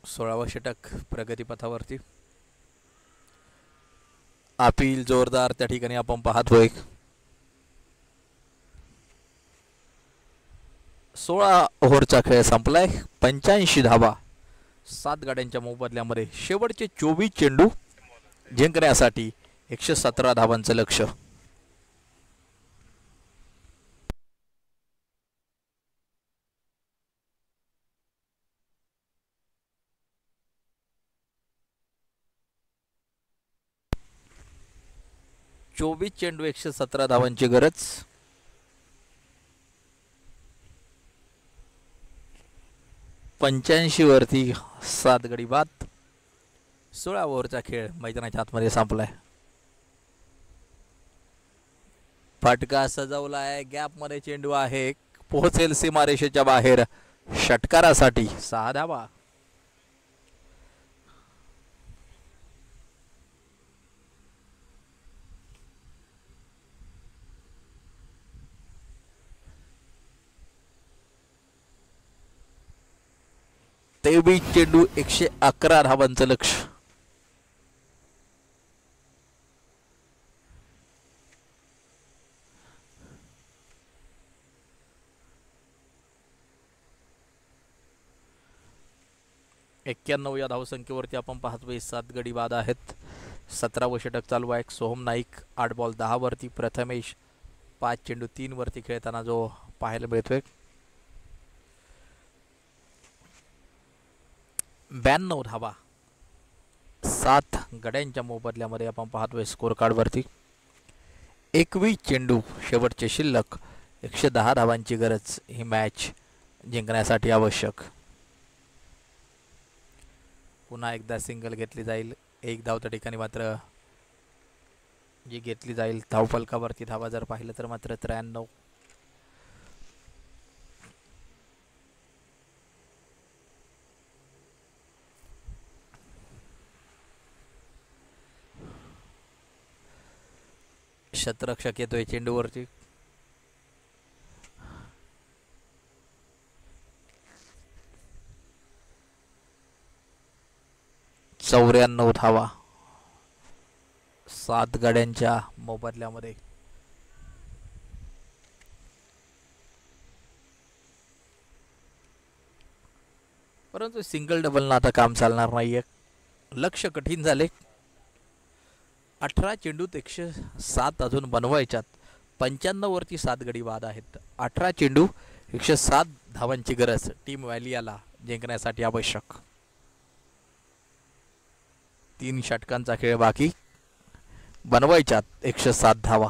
[SPEAKER 1] सोळावं षटक प्रगतीपथावरती. अपील जोरदार त्या ठिकाणी आपण पाहतोय. 16 ओव्हरचा खेळ संपलाय. 85 धावा 7 गाड्यांच्या मोबदल्यामध्ये. शेवटचे 24 चेंडू जिंकण्यासाठी 117 धावांचं लक्ष्य. चोवीस चेंडू 117 धावांची गरज. पंच्याऐंशी वरती 7 गडी बाद. 16 ओव्हरचा खेळ मैदानाच्या आतमध्ये संपलाय. फटका सजवलाय. गॅप मध्ये चेंडू आहे. पोहोचेल सीमारेषेच्या बाहेर. षटकारासाठी 6 धावा. तेवीस चेंडू 111 धावांचं लक्ष. एक्क्याण्णव या धावसंख्येवरती आपण पाहतोय 7 गडी बाद आहेत. 17वं षटक चालू आहे. सोहम नाईक 8 बॉल 10 वरती. प्रथमेश 5 चेंडू 3 वरती खेळताना जो पाहायला मिळतोय. 92 धावा 7 गड्यांच्या मोबदल्यामध्ये आपण पाहतोय स्कोर कार्ड वरती. 21 चेंडू शेवटचे शिल्लक. 110 धावांची गरज ही मॅच जिंकण्यासाठी आवश्यक. पुन्हा एकदा सिंगल घेतली जाईल. एक धाव त्या ठिकाणी मात्र जी घेतली जाईल. धावफलकावरती धावा जर पाहिलं तर मात्र 93. शतरक्षक येतोय चेंडूवरती. चौऱ्याण्णव धावा 7 गाड्यांच्या मोबदल्यामध्ये. परंतु सिंगल डबलनं आता काम चालणार नाहीये. लक्ष कठीण झाले. 18 चेंडूत 107 अजून बनवायच्यात. 95 वरती 7 गडी बाद आहेत. 18 चेंडू 107 धावांची गरज टीम व्हॅलियाला जिंकण्यासाठी आवश्यक. 3 षटकांचा खेळ बाकी. बनवायच्यात 107 धावा.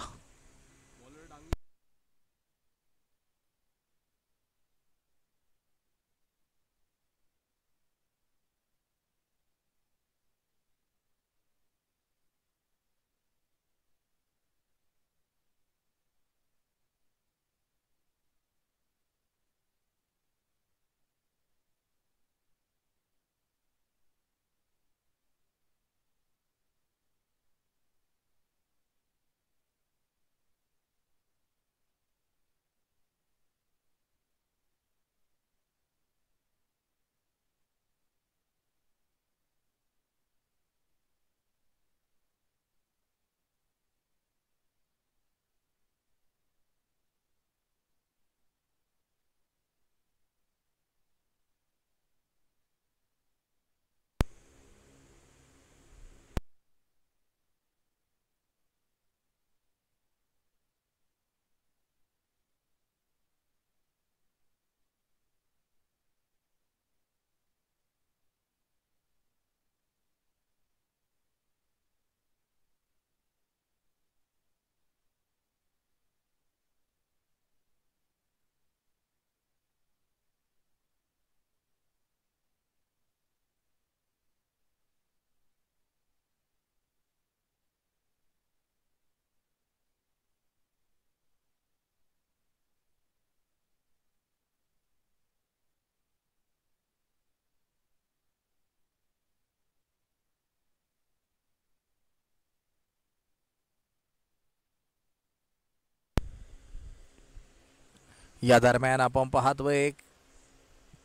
[SPEAKER 1] या दरम्यान आपण पाहतोय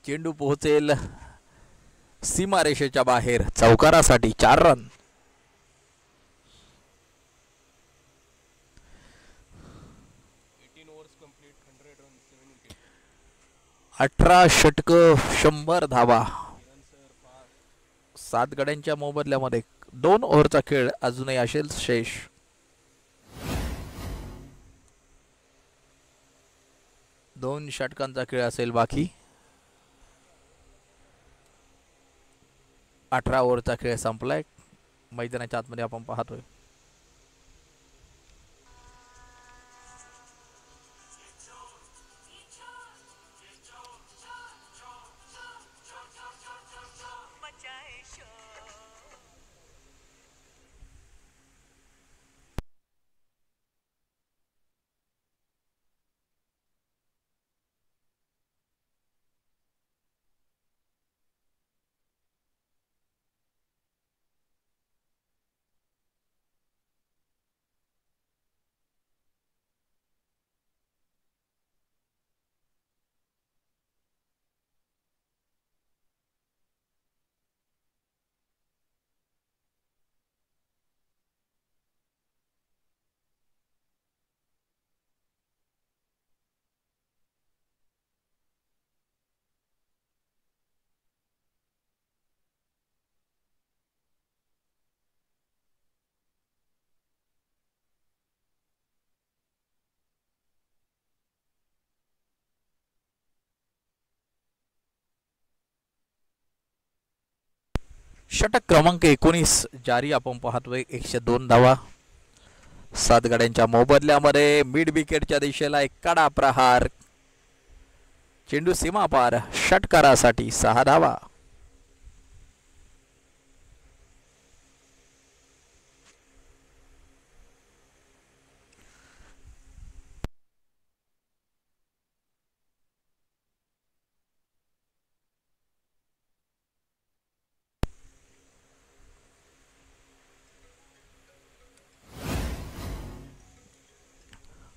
[SPEAKER 1] चेंडू पोहोचेल सीमारेषेच्या बाहेर. चौकारासाठी 4 रन. 18 षटक 100 धावा. 7 गड्यांच्या मोबदल्यामध्ये 2 ओव्हरचा खेळ अजूनही असेल शेष. दोन षटकांचा खेळ असेल बाकी. 18 ओव्हरचा खेळ संपलाय. मैदानाच्या आतमध्ये आपण पाहतोय षटक क्रमांक 19 जारी आपण पाहतोय. 102 धावा 7 गड्यांच्या मोबदल्यामध्ये. मिड विकेटच्या दिशेला एक कडा प्रहार. चेंडू सीमा पार. षटकारासाठी 6 धावा.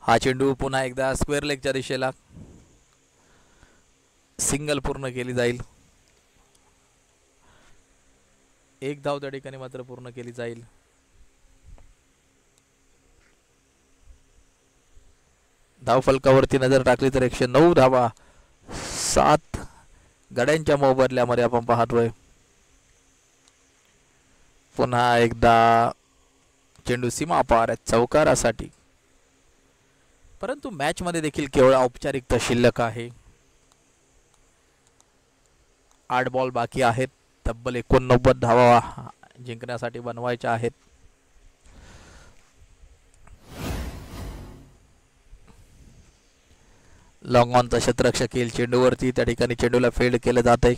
[SPEAKER 1] हा चेंडू पुन्हा एकदा स्क्वेअर लेगच्या दिशेला. सिंगल पूर्ण केली जाईल. एक धाव त्या ठिकाणी मात्र पूर्ण केली जाईल. धाव फलकावरती नजर टाकली तर 109 धावा 7 गड्यांच्या मोबदल्यामध्ये आपण पाहतोय. पुन्हा एकदा चेंडू सीमा पार चौकारासाठी. परंतु मॅच मध्ये देखील केवळ औपचारिकता शिल्लक आहे. 8 बॉल बाकी आहेत. तब्बल 89 धावा जिंकण्यासाठी बनवायच्या आहेत. लॉंग ऑनचा क्षेत्ररक्षक येईल चेंडूवरती. त्या ठिकाणी चेंडूला फेल्ड केलं जात आहे.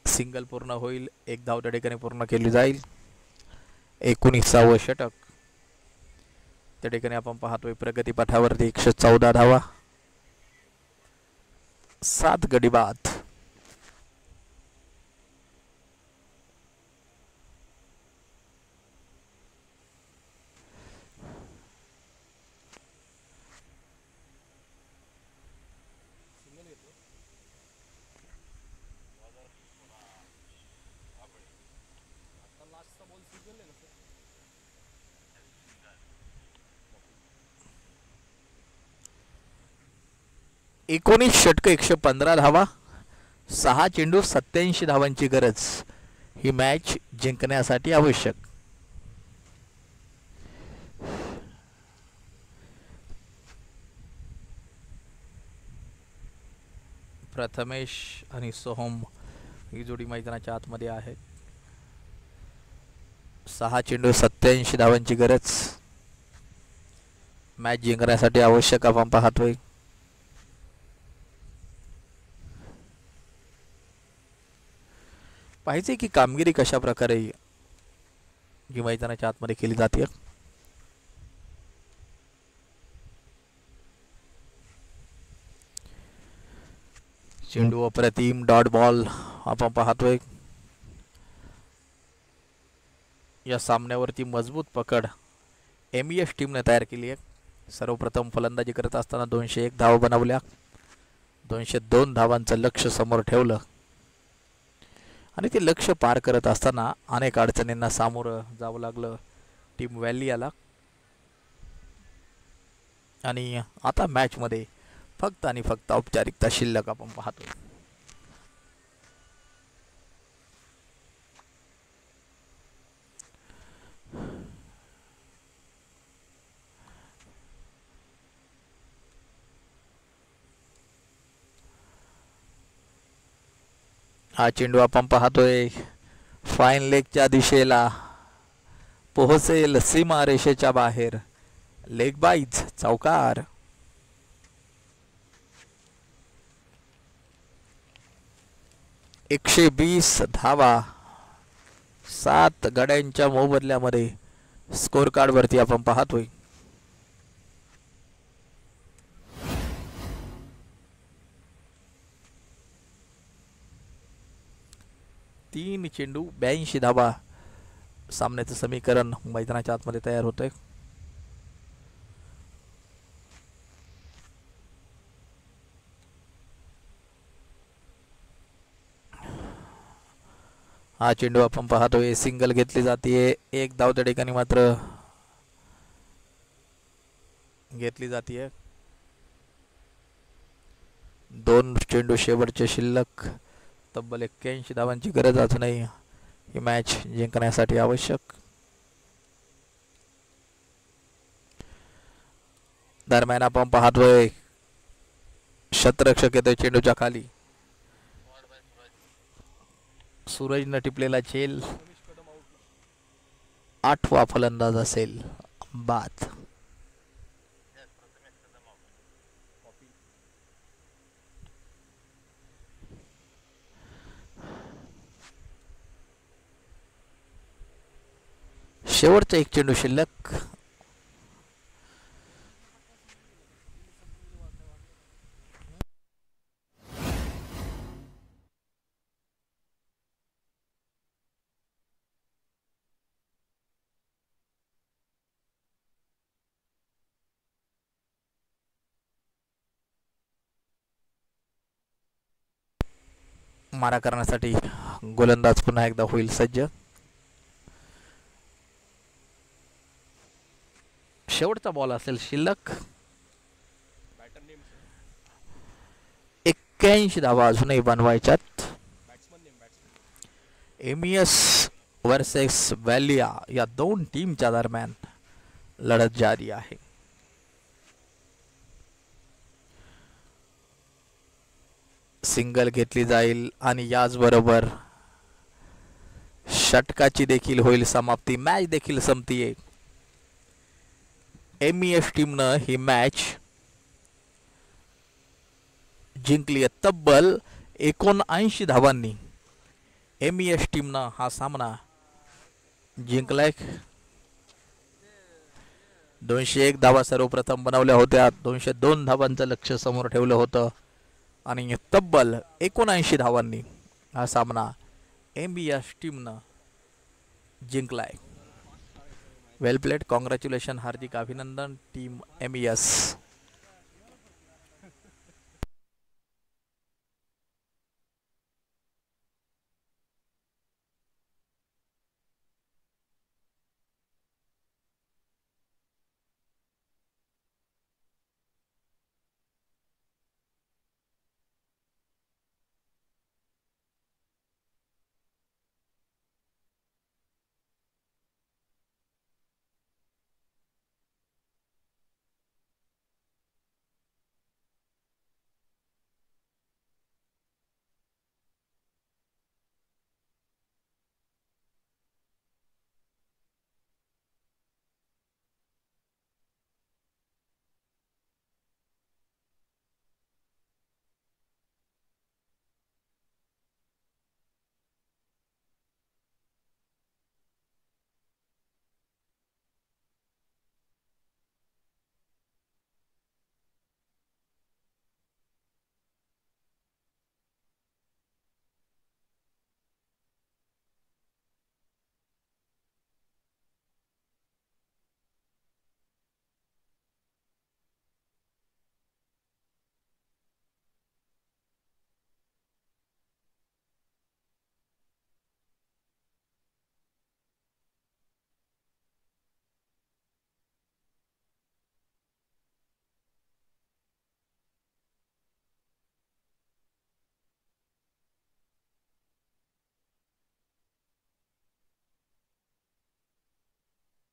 [SPEAKER 1] सिंगल पूर्ण होईल. एक धाव त्या ठिकाणी पूर्ण केली जाईल. 19वे षटक त्या ठिकाणी आपण पाहतोय. प्रगती पथावरती 114 धावा 7 गडी बाद. एकोणीस षटक 115 धावा 6 चेंडू 87 धावांची गरज. ही मॅच जिंकण्यासाठी आवश्यक. प्रथमेश आणि सोहम ही जोडी मैदानाच्या आतमध्ये आहे. 6 चेंडू 87 धावांची गरज. मॅच जिंकण्यासाठी आवश्यक आपण पाहतोय. पाहिजे की कामगिरी कशा प्रकारे जी मैदानाच्या आतमध्ये केली जाते. चेंडू अप्रतिम डॉट बॉल आपण पाहतोय. या सामन्यावरती मजबूत पकड MES टीमने तयार केली आहे. सर्वप्रथम फलंदाजी करत असताना 201 धावा बनवल्या. 202 धावांचं लक्ष्य समोर ठेवलं आणि ते लक्ष्य पार करत असताना अनेक अडचणींना सामोरं जावं लागलं टीम व्हॅलियाला. आणि आता मॅच मध्ये फक्त आणि फक्त औपचारिकता शिल्लक आपण पाहतो. हा चेंडू आपण पाहतोय फाईन लेगच्या दिशेला पोहोचेल सीमा रेषेच्या बाहेर. लेग बाईज चौकार. एकशे 20 धावा 7 गड्यांच्या मोबदल्यामध्ये स्कोर कार्ड वरती आपण पाहतोय. तीन चेंडू 82 धावा. सामन्याचं समीकरण मैदानाच्या आतमध्ये तयार होतंय. हा चेंडू आपण पाहतोय सिंगल घेतली जाते. एक धाव त्या ठिकाणी मात्र घेतली जाते. 2 चेंडू शेवटचे शिल्लक. तब्बल 81 धावांची गरज असूनही ही मॅच जिंकण्यासाठी आवश्यक. दरम्यान आपण पाहतोय क्षेत्ररक्षक येतोय चेंडूच्या खाली. सूरजनं टिपलेला झेल. 8वा फलंदाज असेल बाद. शेवटचा एक चेंडू शिल्लक. मारा करण्यासाठी गोलंदाज पुन्हा एकदा होईल सज्ज. शेवटचा बॉल असेल शिल्लक. 81 धावा अजूनही बनवायच्यात. एमियस वर्सेस व्हॅलिया या दोन टीमच्या दरम्यान लढत जारी आहे. सिंगल घेतली जाईल आणि याचबरोबर षटकाची देखील होईल समाप्ती. मॅच देखील संपतीये. एमईएस टीमनं ही मॅच जिंकली तब्बल 79 धावांनी. एमईएस टीमनं हा सामना जिंकलाय. 201 धावा सर्वप्रथम बनवल्या होत्या. 202 धावांचं लक्ष्य समोर ठेवलं होतं आणि तब्बल 79 धावांनी हा सामना एमईएस टीमनं जिंकलाय. वेल प्लेड. कॉंग्रॅच्युलेशन. हार्दिक अभिनंदन टीम एमईएस.